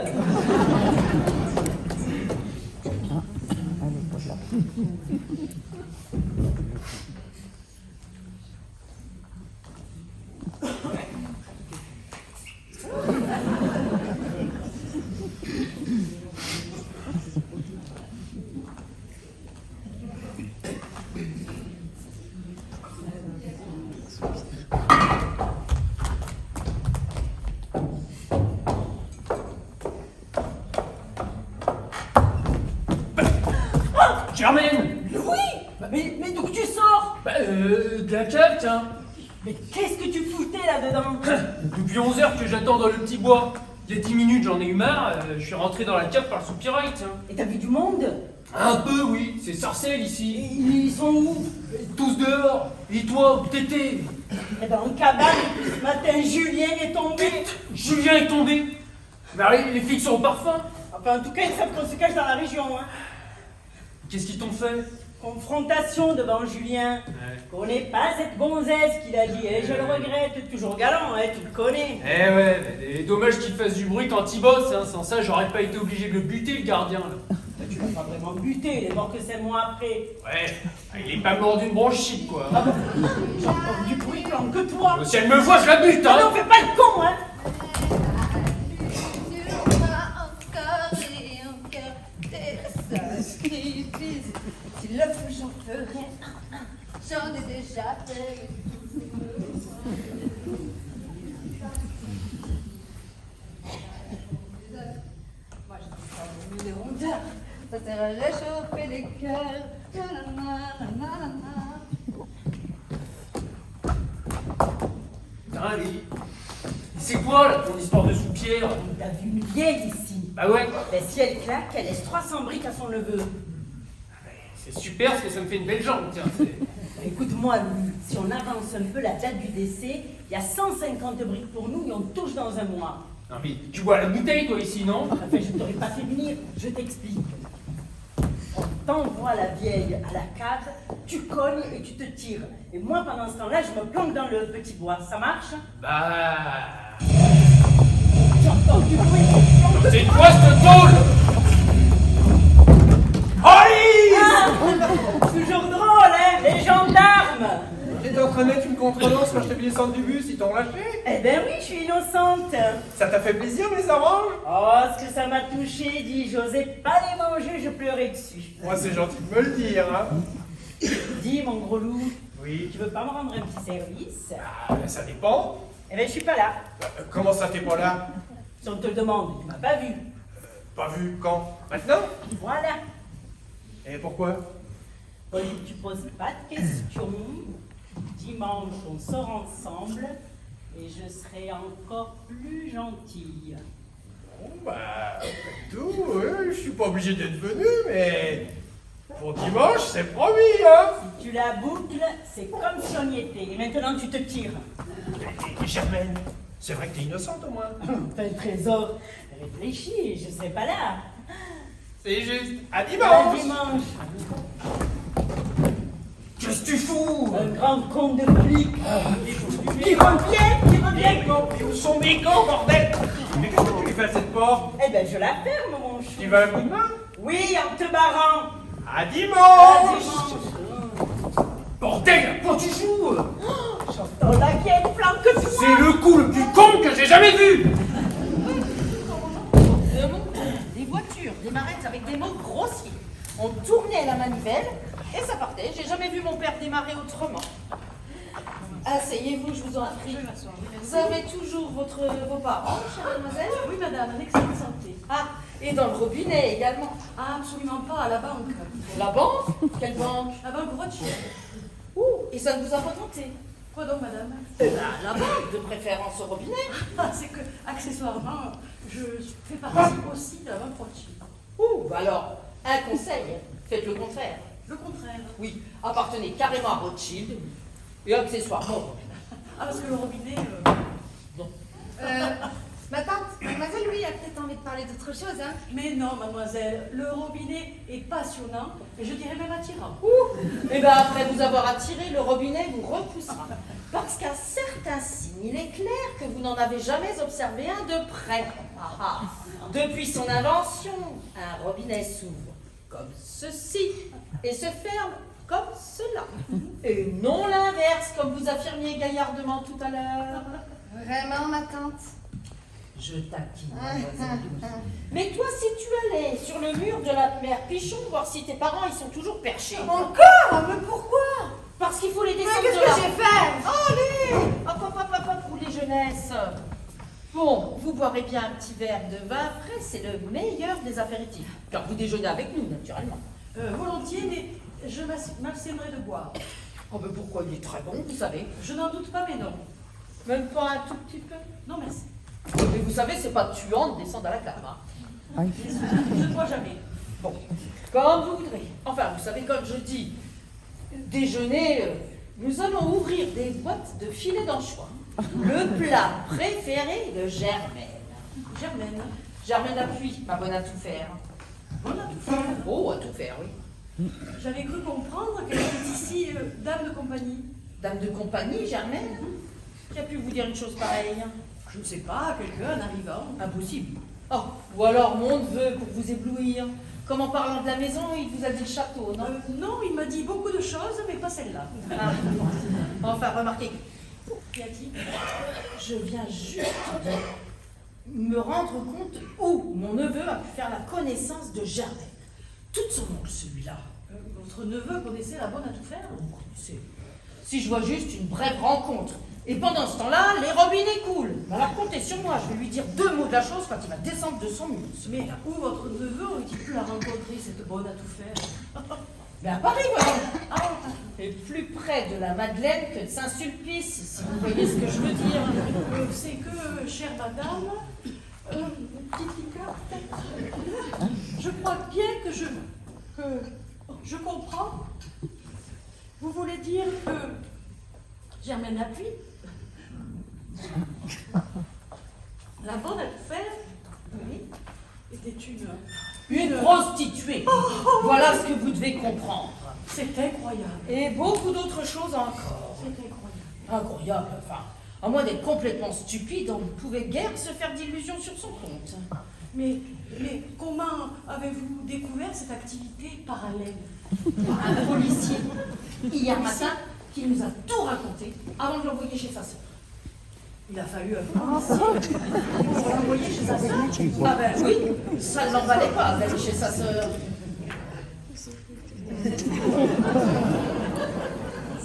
Germaine! Oui! Mais d'où que tu sors? De la cave, tiens. Mais qu'est-ce que tu foutais là-dedans? Depuis 11 heures que j'attends dans le petit bois. Il y a 10 minutes, j'en ai eu marre. Je suis rentré dans la cave par le soupirail, tiens. Et t'as vu du monde? Un peu, oui. C'est Sarcelles ici. Ils sont où? Tous dehors. Et toi, où t'étais? Eh ben en cabane, ce matin Julien est tombé. Julien est tombé. Mais alors, les flics sont au parfum. Enfin en tout cas ils savent qu'on se cache dans la région. Hein. Qu'est-ce qu'ils t'ont fait? Confrontation devant Julien. Connais pas cette gonzesse qu'il a dit, et je le regrette, toujours galant, hein, tu le connais. Eh ouais, et dommage qu'il fasse du bruit quand il bosse, hein. Sans ça, j'aurais pas été obligé de le buter, le gardien, là. Tu l'as pas vraiment buté, il est mort que 5 mois après. Ouais, il est pas mort d'une bronchite, quoi. Ah bon? J'ai encore du bruit que toi. Si elle me voit, je la bute, Ah non, hein. fais pas le con, hein. Si le feu j'en ferais, j'en ai déjà fait. Moi je dis ça au milieu des rondeurs, ça sert à réchauffer les cœurs. Putain, c'est quoi, là, ton histoire de soupière? T'as vu une vieille ici. Bah ouais, Ben si elle claque, elle laisse 300 briques à son neveu. c'est super parce que ça me fait une belle jambe, tiens. C'est- Écoute-moi, Louis, si on avance un peu la date du décès, il y a 150 briques pour nous et on touche dans un mois. Non mais tu bois la bouteille, toi, ici, non? Enfin, je t'aurais pas fait venir, je t'explique. On t'envoie la vieille à la cave, tu cognes et tu te tires. Et moi, pendant ce temps-là, je me planque dans le petit bois. Ça marche? Bah... J'entends du bruit. C'est quoi cette tôle? Ah, toujours drôle, hein? Les gendarmes! T'étais en train de mettre une contredanse quand je t'ai vu descendre du bus, ils t'ont lâché? Eh ben oui, je suis innocente. Ça t'a fait plaisir, les oranges? Oh, ce que ça m'a touché, dis, j'osais pas les manger, je pleurais dessus. Moi, c'est gentil de me le dire, hein. Dis, mon gros loup, Oui. tu veux pas me rendre un petit service? Ah, ben ça dépend. Eh ben, je suis pas là. Comment ça, t'es pas là? Si on te le demande, tu m'as pas vu. Pas vu quand? Maintenant? Voilà. Et pourquoi? Tu poses pas de questions. Dimanche, on sort ensemble et je serai encore plus gentille. Bon, bah, après tout, je suis pas obligé d'être venu, mais pour dimanche, c'est promis, hein. Si tu la boucles, c'est comme si on y était. Et maintenant, tu te tires. Et Germaine, c'est vrai que t'es innocente au moins. Enfin, le trésor, réfléchis, je serai pas là. C'est juste. À À dimanche. dimanche. Qu'est-ce que tu fous? Un grand con de flic. Qui revient. Mais où sont mes gants, bordel? Mais qu'est-ce que tu lui fais à cette porte? Eh ben, je la ferme, mon chou. Tu vas un coup de main? Oui, en te barrant. À À dimanche. dimanche. Bordel, quand tu joues? J'entends la vieille flanque-toi. C'est le coup le plus con que j'ai jamais vu. De mon temps, des voitures démarraient avec des mots grossiers. On tournait la manivelle et ça partait. J'ai jamais vu mon père démarrer autrement. Asseyez-vous, je vous en prie. Vous avez toujours vos parents, chère mademoiselle? Oui, madame, en excellente santé. Ah, et dans le robinet également. Ah, absolument pas, à la banque. La banque? Quelle banque? La banque Rothschild. Ouh, et ça ne vous a pas tenté? Quoi donc, madame? La banque, de préférence au robinet. Ah, c'est que, accessoirement, je fais partie aussi de la banque Rothschild. Ouh, bah alors, un conseil, faites le contraire. Le contraire. Oui, appartenez carrément à Rothschild et accessoirement au robinet. Ah, parce que le robinet... Ma tante, mademoiselle, lui, a peut-être envie de parler d'autre chose, hein. Mais non, mademoiselle, le robinet est passionnant, et je dirais même attirant. Et bien après vous avoir attiré, le robinet vous repoussera. Parce qu'à certains signes, il est clair que vous n'en avez jamais observé un de près. Ah, ah. Depuis son invention, un robinet s'ouvre comme ceci et se ferme comme cela. Et non l'inverse, comme vous affirmiez gaillardement tout à l'heure. Vraiment, ma tante? Je taquine, mademoiselle Douce. Mais toi, si tu allais sur le mur de la mère Pichon, voir si tes parents ils sont toujours perchés. Encore? Mais pourquoi? Parce qu'il faut les Mais descendre qu'est-ce de là. que j'ai fait? Allez! Hop, hop, hop, hop, hop, pour les jeunesses. Bon, vous boirez bien un petit verre de vin frais, c'est le meilleur des apéritifs. Car vous déjeunez avec nous, naturellement. Volontiers, mais je m'abstiendrai de boire. Oh, mais pourquoi il est très bon, vous savez? Je n'en doute pas, mais non. Même pas un tout petit peu? Non, merci. Mais vous savez, c'est pas tuant de descendre à la cave, hein. Je ne bois jamais. Bon, comme vous voudrez. Enfin, vous savez, quand je dis déjeuner, nous allons ouvrir des boîtes de filets d'anchois. Le plat préféré de Germaine. Germaine. Germaine Appuie, ma bonne à tout faire. Bonne à tout faire. Oh, à tout faire, oui. J'avais cru comprendre qu'elle était ici dame de compagnie. Dame de compagnie, Germaine? Qui a pu vous dire une chose pareille? Je ne sais pas, quelqu'un en arrivant. Impossible. Oh, ou alors mon neveu pour vous éblouir. Comme en parlant de la maison, il vous a dit le château, non? Non, il m'a dit beaucoup de choses, mais pas celle-là. Ah. Enfin, remarquez, Qu'y a-t-il? je viens juste de me rendre compte où mon neveu a pu faire la connaissance de Germaine. Toute son oncle, celui-là. Votre neveu connaissait la bonne à tout faire? Vous connaissez. Si je vois juste une brève rencontre, et pendant ce temps-là, les robinets coulent. Alors comptez sur moi, je vais lui dire 2 mots de la chose quand il va descendre de son mur. Mais où votre neveu aurait-il pu la rencontrer, cette bonne à tout faire? Mais à Paris, voyons. Ah, et plus près de la Madeleine que de Saint-Sulpice, si vous voyez ce que je veux dire. C'est que, chère madame, petite liqueur, peut-être? Je crois bien que je comprends. Vous voulez dire que Germaine Appuie, la bonne à tout faire, oui, était Une prostituée. Voilà ce que vous devez comprendre. C'est incroyable. Et beaucoup d'autres choses encore. C'est incroyable. Incroyable, enfin. À moins d'être complètement stupide, on ne pouvait guère se faire d'illusions sur son compte. Mais comment avez-vous découvert cette activité parallèle? Un policier, hier matin, qui nous a tout raconté avant de l'envoyer chez sa sœur. Il a fallu un peu pour l'envoyer chez sa sœur. Ah ben oui, ça ne l'en valait pas d'aller chez sa sœur.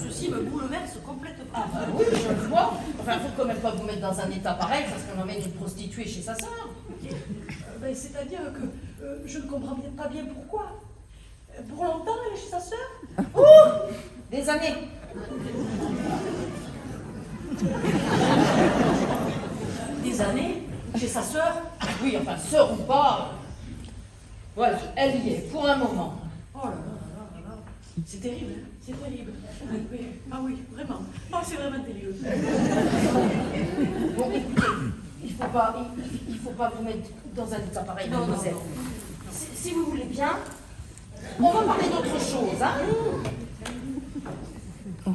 Ceci me bouleverse complètement. Ah ben oui, je le vois. Enfin, il faut quand même pas vous mettre dans un état pareil parce qu'on emmène une prostituée chez sa sœur. Ben, c'est-à-dire que je ne comprends pas bien pourquoi. Pour longtemps, elle est chez sa sœur? Des années. Des années chez sa sœur? Oui, enfin, sœur ou pas. Ouais, elle y est, pour un moment. Oh là là là là là. C'est terrible, hein, c'est terrible. Oui. Ah oui, vraiment. Oh, c'est vraiment terrible. Bon, écoutez, il faut pas vous mettre dans un état pareil, Non, non, mademoiselle. non. Si vous voulez bien, on va parler d'autre chose, hein.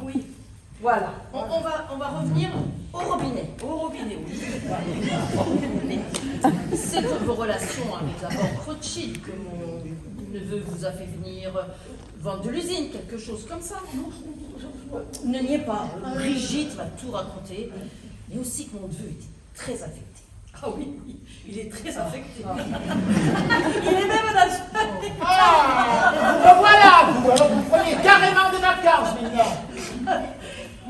Oui, Voilà, on va revenir au robinet. au robinet, oui. C'est de vos relations avec la banque Rothschild que mon neveu vous a fait venir vendre de l'usine, quelque chose comme ça. Ne niez pas, Brigitte m'a tout raconté, mais aussi que mon neveu était très affecté. Ah oui, il est très affecté. Il est même dans ce... Ah, vous voilà, vous. Alors vous prenez carrément des vacances maintenant.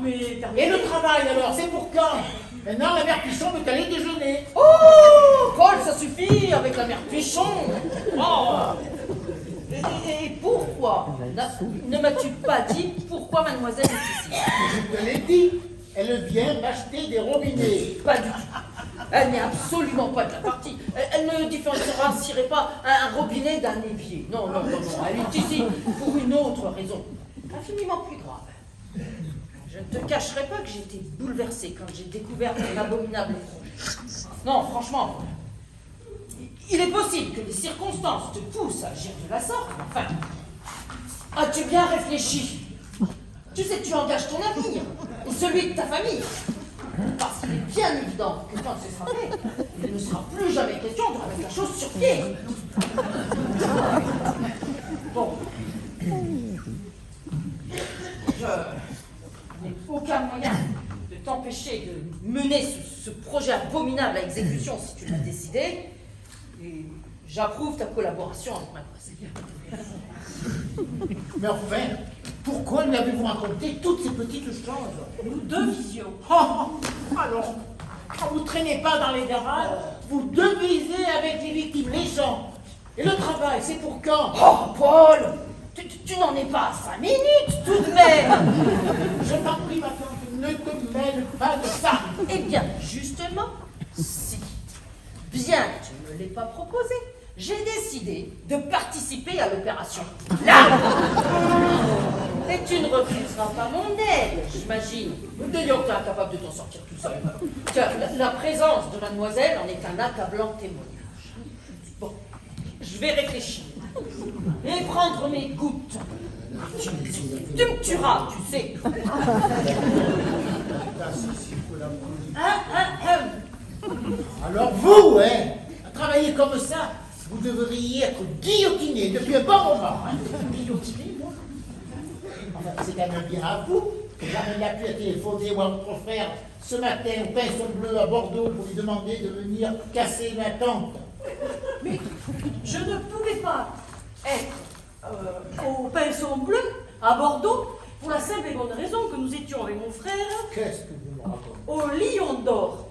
Mais Et le travail alors, c'est pour quand? Maintenant, la mère Pichon veut aller déjeuner. Oh, Paul, ça suffit avec la mère Pichon. Oh. Et pourquoi ne m'as-tu pas dit pourquoi mademoiselle est ici? Je te l'ai dit, elle vient m'acheter des robinets. Pas du tout. Elle n'est absolument pas de la partie. Elle ne différencierait pas un robinet d'un évier. Non, non, non, non. Elle est ici pour une autre raison, infiniment plus grave. Je ne te cacherai pas que j'ai été bouleversée quand j'ai découvert ton abominable projet. Non, franchement, il est possible que les circonstances te poussent à agir de la sorte. Enfin, as-tu bien réfléchi? Tu sais que tu engages ton avenir et celui de ta famille. Parce qu'il est bien évident que quand ce sera fait, il ne sera plus jamais question de remettre la chose sur pied. Bon. Je n'ai aucun moyen de t'empêcher de mener ce projet abominable à exécution si tu l'as décidé. Et j'approuve ta collaboration avec mademoiselle. Mais enfin, pourquoi lui avez-vous raconté toutes ces petites choses? nous devions. Alors, quand vous traînez pas dans les garages, vous devisez avec les victimes, les gens. Et le travail, c'est pour quand? Oh, Paul, tu n'en es pas à 5 minutes tout de même. Je t'en prie, ma tante, ne te mêle pas de ça. Eh bien, justement, si, bien que tu ne me l'aies pas proposé, j'ai décidé de participer à l'opération. Là. Et tu ne refuseras pas mon aide, j'imagine. D'ailleurs, tu es incapable de t'en sortir tout seul. Car la présence de mademoiselle en est un accablant témoignage. Bon, je vais réfléchir et prendre mes gouttes. Tu me tueras, tu sais. Alors vous, à travailler comme ça, vous devriez être guillotiné depuis un bon moment. Guillotiné, moi? Enfin, c'est quand même bien à vous que jamais n'a pu téléphoner ou à votre frère ce matin au pinceau bleu à Bordeaux pour lui demander de venir casser ma tente. Mais je ne pouvais pas être au pinceau bleu à Bordeaux pour la simple et bonne raison que nous étions avec mon frère Qu'est-ce que vous me racontez? au Lion d'Or.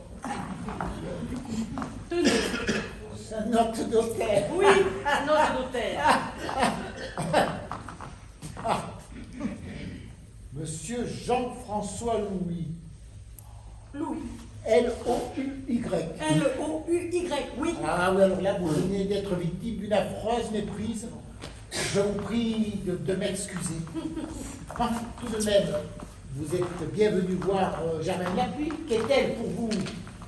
Tenez, Sa note d'hôtel. oui, note d'hôtel. Monsieur Jean-François Louis. Louis. L-O-U-Y. L-O-U-Y, oui. Ah oui, alors là, vous venez d'être victime d'une affreuse méprise. Je vous prie de m'excuser. Ah, tout de même, vous êtes bienvenu voir Germaine Lapuy. Qu'est-elle pour vous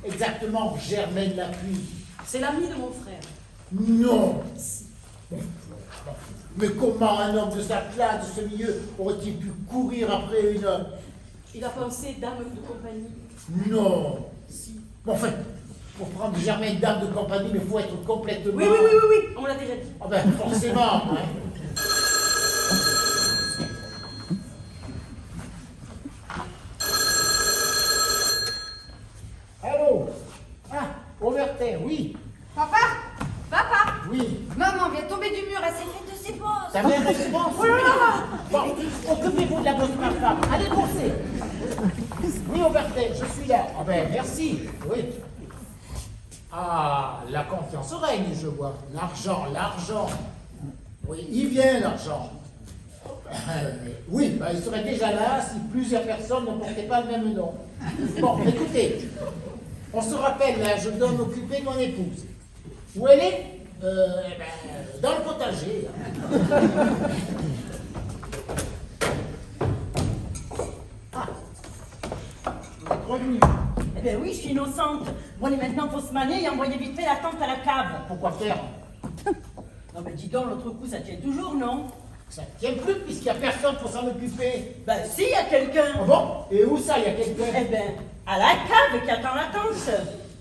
exactement, Germaine Lapuy? C'est l'ami de mon frère. Non. Mais comment un homme de sa classe, de ce milieu, aurait-il pu courir après une... Il a pensé dame de compagnie. Non. Bon, enfin, pour prendre Germaine dame de compagnie, il faut être complètement... Oui, oui, oui, oui, oui, on me l'a déjà dit. Ah ben, forcément. Berthet, oui. Papa, papa, Oui. maman vient de tomber du mur, elle s'est faite de ses bosses. Ta mère réponse. Bon, occupez-vous de la bosse de ma femme. Allez bosser. Oui, au Berthet, je suis là. Ah ben, merci. Oui. Ah, la confiance règne, je vois. L'argent, l'argent. Oui, il vient l'argent. Oui, bah, il serait déjà là si plusieurs personnes ne portaient pas le même nom. Bon, écoutez, on se rappelle là, je dois m'occuper de mon épouse. Où elle est dans le potager. Ah, vous êtes revenu. Eh bien oui, je suis innocente. Bon, et maintenant, faut se manier et envoyer vite fait la tante à la cave. Pourquoi faire? Non, mais dis donc, l'autre coup, ça tient toujours, non? Ça ne tient plus puisqu'il n'y a personne pour s'en occuper. Ben si, il y a quelqu'un. Ah bon? Et où ça, il y a quelqu'un? Eh ben, à la cave qui attend la tante.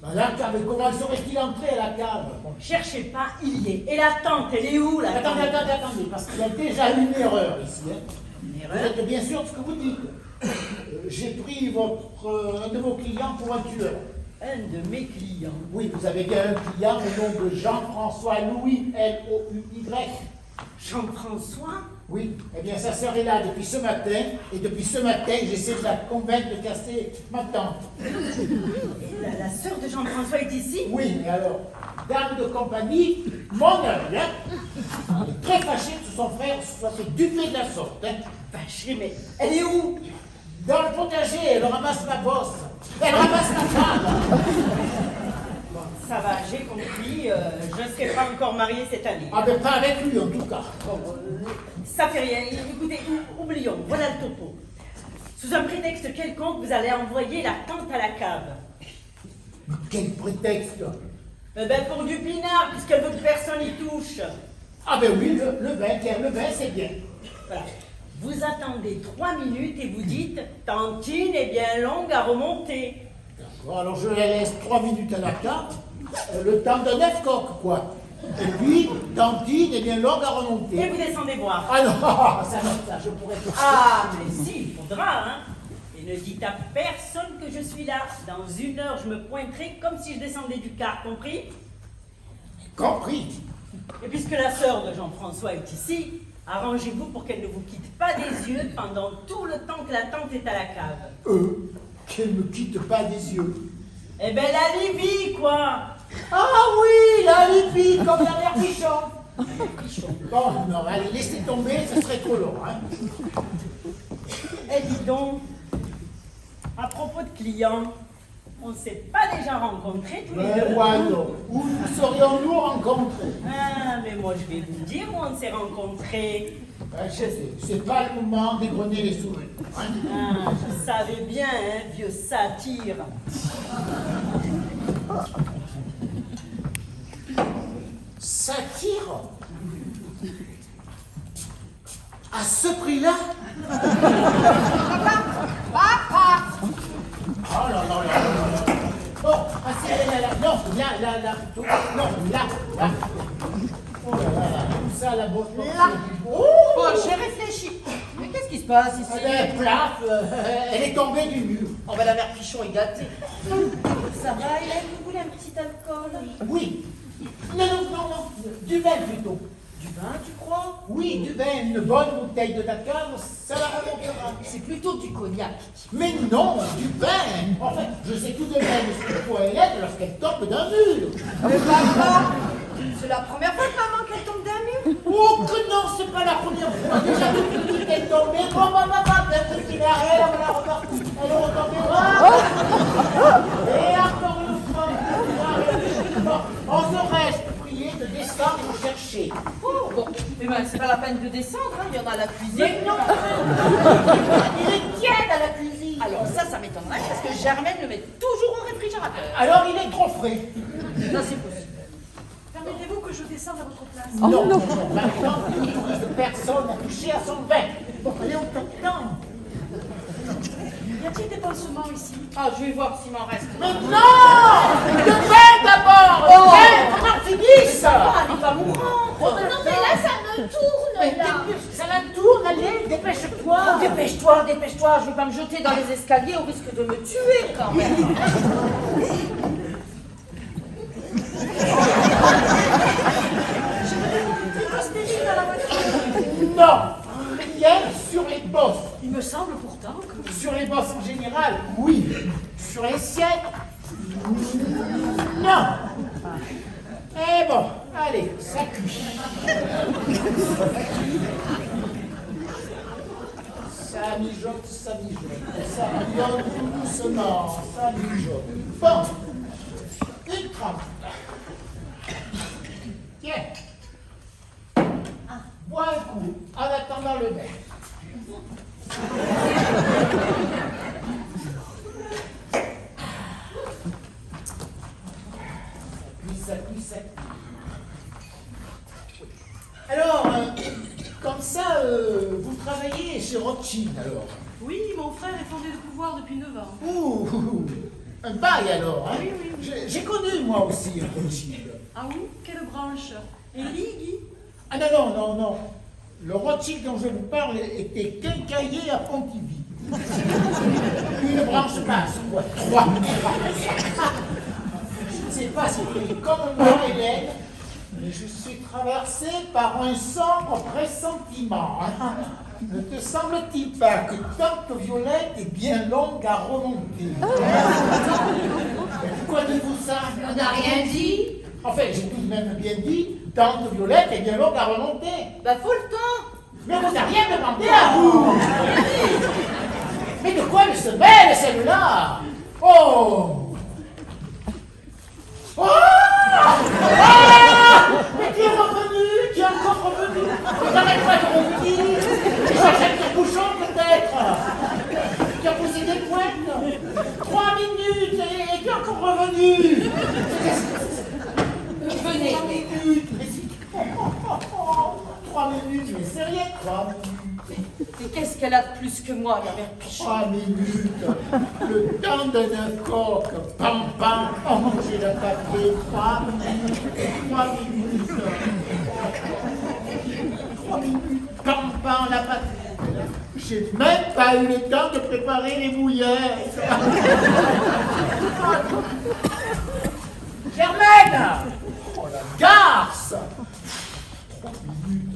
Ben, la cave, mais comment serait-il entré à la cave? Cherchez pas, il y est. Et la tante, elle est où, la tante? Attendez, parce qu'il y a déjà une erreur ici. Hein. Une Vous erreur? êtes bien sûr de ce que vous dites. J'ai pris un de vos clients pour un tueur. Un de mes clients. Oui, vous avez bien un client au nom de Jean-François Louis, L-O-U-Y. Jean-François? Oui, eh bien sa sœur est là depuis ce matin, et depuis ce matin, j'essaie de la convaincre de casser ma tante. Et la sœur de Jean-François est ici? Oui, mais alors, dame de compagnie, mon ami, hein, elle est très fâchée que son frère se soit fait duper de la sorte. Hein. Fâchée, mais elle est où? Dans le potager, elle ramasse ma bosse, elle ramasse ma femme. Bon, ça va, j'ai compris. Je ne serai pas encore mariée cette année. Ah ben pas avec lui en tout cas. Bon, ça fait rien. Écoutez, oublions. Voilà le topo. Sous un prétexte quelconque, vous allez envoyer la tante à la cave. Mais quel prétexte? Eh ben pour du pinard, puisqu'elle veut que personne y touche. Ah ben oui, le vin, tiens, le vin c'est bien. Voilà. Vous attendez 3 minutes et vous dites « Tantine est bien longue à remonter D'accord, alors je la laisse 3 minutes à la carte, le temps d'un 9 coques, quoi. Et puis, Tantine est bien longue à » et remonter. vous descendez boire. Ah non, ça, je pourrais pas. Ah, mais si, il faudra, hein. Et ne dites à personne que je suis là. Dans 1 heure, je me pointerai comme si je descendais du car, compris? Compris. Et puisque la sœur de Jean-François est ici, arrangez-vous pour qu'elle ne vous quitte pas des yeux pendant tout le temps que la tante est à la cave. Qu'elle ne quitte pas des yeux. Eh ben la Libye, quoi. Ah oui, la Libye, comme la mère Pichon. Bon, non, allez, laissez tomber, ce serait trop long, hein. Eh dis donc, à propos de clients, on ne s'est pas déjà rencontrés tous les Mais deux? voyons, où nous serions-nous rencontrés? Ah, mais moi je vais vous dire où on s'est rencontrés. Ben, je sais, c'est pas le moment d'égrener les souvenirs. Hein. Ah, je savais bien, hein, vieux satire. Satire? À ce prix-là? Papa, Oh là là là là là. Bon, asseyez là, non, là, plutôt. Non, là. Oh là là, tout ça, la botte. Là. Oh, j'ai réfléchi. Mais qu'est-ce qui se passe ici? Eh ben, plaf, elle est tombée du mur. Oh ben la mère Pichon est gâtée. Ça va, Hélène, vous voulez un petit alcool? Oui. Non, du vin plutôt. Du vin, tu crois? Oui, du vin, une bonne bouteille de ta cave, ça la remontera. C'est plutôt du cognac. Mais non, du vin. En fait, je sais tout de même ce qu'il faut à Hélène lorsqu'elle tombe d'un mur. mais papa, c'est la première fois que maman qu'elle tombe d'un mur. Oh que non, c'est pas la première fois. Déjà depuis qu'elle est tombée, un petit arrêt, on l'a repartie. Elle est retombée. Et encore une fois, bon, on se reste prié de descendre nous chercher. Oh, bon, mais ben, c'est pas la peine de descendre, hein, il y en a à la cuisine. Mais non, il est tiède à la cuisine. Alors ça m'étonnerait parce que Germaine le met toujours au réfrigérateur. Alors il est trop frais. Ça c'est possible. Permettez-vous que je descende à votre place? Non, maintenant, il n'autorise personne à toucher à son vin. Bon, allez, on t'attend. Y a-t-il des pansements ici? Ah, je vais voir s'il m'en reste. Mais non, le vin d'abord. Le vin, qu'on en finisse. Ah, elle est pas mourante. Oh, non, mais là, ça me tourne, là. Ça la tourne, allez, dépêche-toi. Dépêche-toi, je vais pas me jeter dans les escaliers au risque de me tuer quand même. Non. Eh bon, allez, ça cuit. Ça mijote, ça mijote. Ça mijote tout doucement, ça mijote. Bon, une trempe. Tiens. Bois un coup, en attendant le verre. Ça cuit. Alors, comme ça, vous travaillez chez Rothschild, alors? Oui, mon frère est fondé de pouvoir depuis 9 ans. Ouh, un bail, alors, hein? Oui, oui, oui. J'ai connu, moi aussi, Rothschild. Ah oui? Quelle branche? Élie, Guy? Ah non. Le Rothschild dont je vous parle était quincailler à Pontivy. Une branche basse, quoi. 3. Je ne sais pas si c'était comme moi, Hélène, mais je suis traversé par un sombre pressentiment. Ne te semble-t-il pas que Tante Violette est bien longue à remonter? Pourquoi dites-vous ça? On n'a rien dit. Enfin, j'ai tout de même bien dit, Tante Violette est bien longue à remonter. Bah, faut le temps. Mais vous n'avez rien demandé à vous. Mais de quoi elle se mêle, celle-là? Oh! Mais tu es revenu, tu es encore revenu. Tu n'arrêtes pas de revenir. Tu achètes tes bouchons, peut-être. Tu as poussé des pointes. 3 minutes et tu es encore revenu. Venez. 3 minutes. Mais 3 minutes, mais c'est rien, 3 minutes. Et qu'est-ce qu'elle a de plus que moi, la mère Pichon? 3 minutes, le temps d'un coq, pam pam, j'ai le papier, 3 minutes, 3 minutes, 3 minutes, pam pam, la pâte. J'ai même pas eu le temps de préparer les bouillettes. Germaine! Oh la garce! 3 minutes.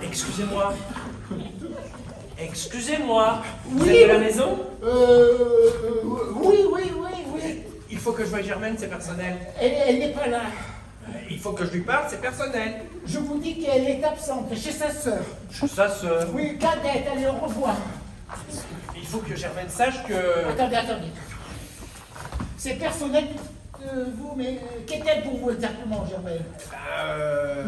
Excusez-moi. Excusez-moi. Vous Oui, êtes de la oui. maison? Oui. Il faut que je voie Germaine, c'est personnel. Elle n'est pas là. Il faut que je lui parle, c'est personnel. Je vous dis qu'elle est absente chez sa sœur. Sa sœur. Oui, Cadette, allez, au revoir. Il faut que Germaine sache que... Attendez. C'est personnel, vous, mais qu'est-elle pour vous exactement, Germaine?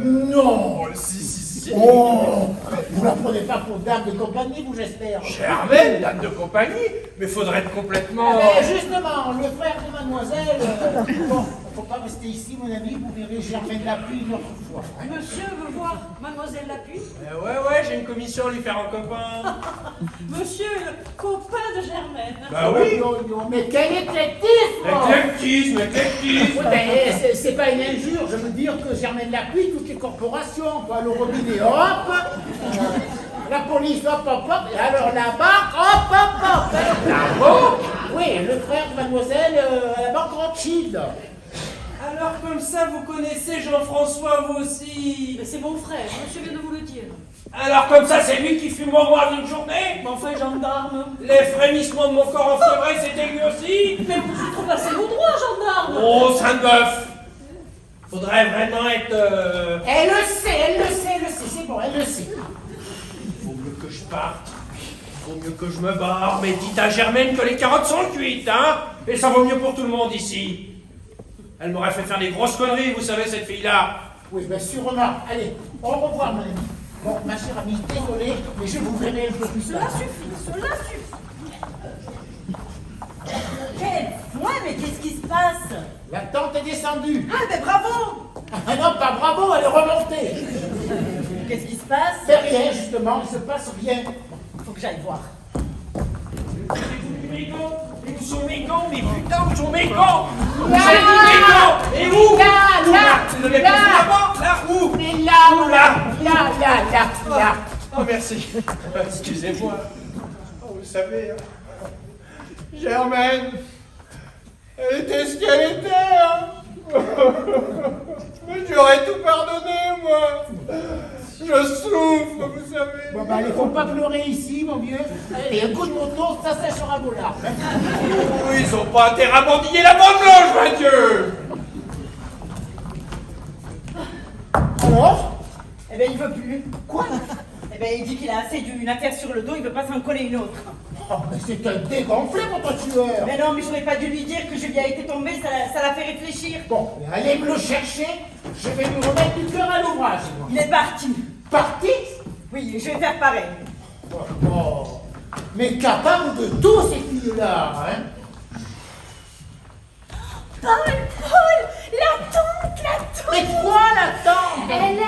Non. Si. Oh, vous la prenez pas pour dame de compagnie, vous, j'espère? Germaine, dame de compagnie? Mais faudrait être complètement... Mais justement, le frère de mademoiselle... Bon, faut pas rester ici, mon ami, vous verrez Germaine Lapuis une autre fois. Monsieur veut voir mademoiselle Lapuis? Ouais, j'ai une commission à lui faire un copain. Monsieur est le copain de Germaine. Bah oui. Non, mais quel éclectisme! Éclectisme. Oui, ben, c'est pas une injure, je veux dire que Germaine Lapuis, toutes les corporations, quoi, le robinet, hop, la police, hop, et alors la banque, hop. La banque? Oui, le frère de mademoiselle à la banque Rothschild. Alors comme ça, vous connaissez Jean-François, vous aussi? Mais c'est mon frère, monsieur vient de vous le dire. Alors comme ça, c'est lui qui fume au noir d'une journée? Mais enfin, gendarme. Les frémissements de mon corps enfiévré, c'était lui aussi? Mais vous y trouvez vos droits, gendarme. Oh, Sainte-Bœuf! Faudrait vraiment être... Elle le sait, c'est bon, elle le sait. Vaut mieux que je parte. Vaut mieux que je me barre. Mais dites à Germaine que les carottes sont cuites, hein? Et ça vaut mieux pour tout le monde ici. Elle m'aurait fait faire des grosses conneries, vous savez, cette fille-là. Oui, bien sûrement. Allez, au revoir, mon ami. Bon, ma chère amie, désolé, mais je vous verrai un peu plus tard. Cela suffit. Mais qu'est-ce qui se passe? La tante est descendue. Ah, mais bravo! Ah non, pas bravo, elle est remontée. Qu'est-ce qui se passe? C'est rien, justement, il se passe rien. Faut que j'aille voir. Mes gants! Où sont mes gants? Mais putain, où sont mes gants? Où j'ai mis mes gants? Et où? Là. Vous n'avez pas vu là-bas? Là, où? Mais là. Oh, merci. Excusez-moi. Oh, vous savez, hein, Germaine, elle était ce qu'elle était, hein. Mais j'aurais tout pardonné, moi. Je souffre, vous savez. Bon, bah, il faut pas pleurer ici, mon vieux. Allez, un coup de moto, ça séchera vos larmes. Oui, ils ont pas intérêt à bandiller la bande blanche, Mathieu. Alors? Eh ben, il veut plus. Quoi? Eh ben, il dit qu'il a assez d'une affaire sur le dos, il veut pas s'en coller une autre. Oh, mais c'est un dégonflé, votre tueur. Mais non, mais j'aurais pas dû lui dire que je lui ai été tombée, ça l'a fait réfléchir. Bon, allez me le chercher. Je vais lui remettre du cœur à l'ouvrage, moi. Il est parti. Parti? Oui, je vais faire pareil. Oh, mais capable de tout, ces filles-là, hein? Paul, la tante. Mais quoi, la tante? Elle est...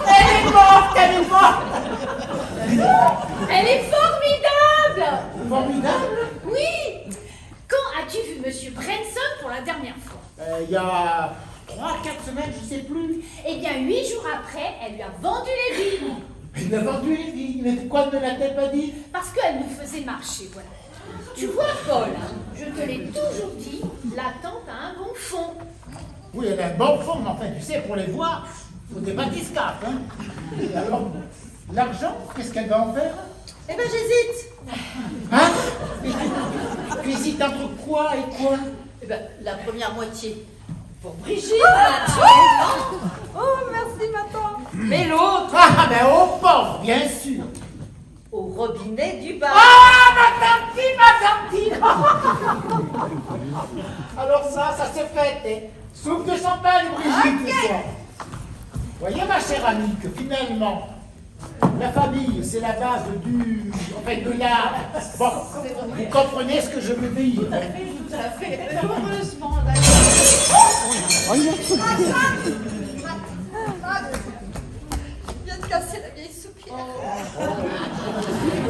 Elle est morte, elle est morte. Elle est formidable. Formidable. Oui. Quand as-tu vu Monsieur Branson pour la dernière fois? Il y a 3-4 semaines, je sais plus. Eh bien, 8 jours après, elle lui a vendu les vignes. Il a vendu les filles. Mais pourquoi ne l'a-t-elle pas dit? Parce qu'elle nous faisait marcher, voilà. Tu vois, Paul, je te l'ai toujours dit, la tante a un bon fond. Oui, elle a un bon fond, mais enfin, tu sais, pour les voir, faut des bathyscapes, hein. Et alors, l'argent, qu'est-ce qu'elle va en faire? Eh ben, j'hésite. Hein? Tu hésites entre quoi et quoi? Eh ben, la première moitié pour Brigitte, Oh, merci, ma tante. mais l'autre Ah, ben au port, bien sûr. au robinet du bar. Ah, ma tantine, Alors ça se fait, hein. Soupe de champagne, Brigitte, ce soir. Voyez, ma chère amie, que finalement, la famille, c'est la base de l'art. Bon, vous comprenez ce que je veux dire. Tout à fait. Heureusement, d'ailleurs. Je viens de casser la vieille soupière.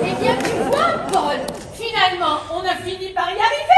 Eh bien, tu vois, Paul, finalement, on a fini par y arriver.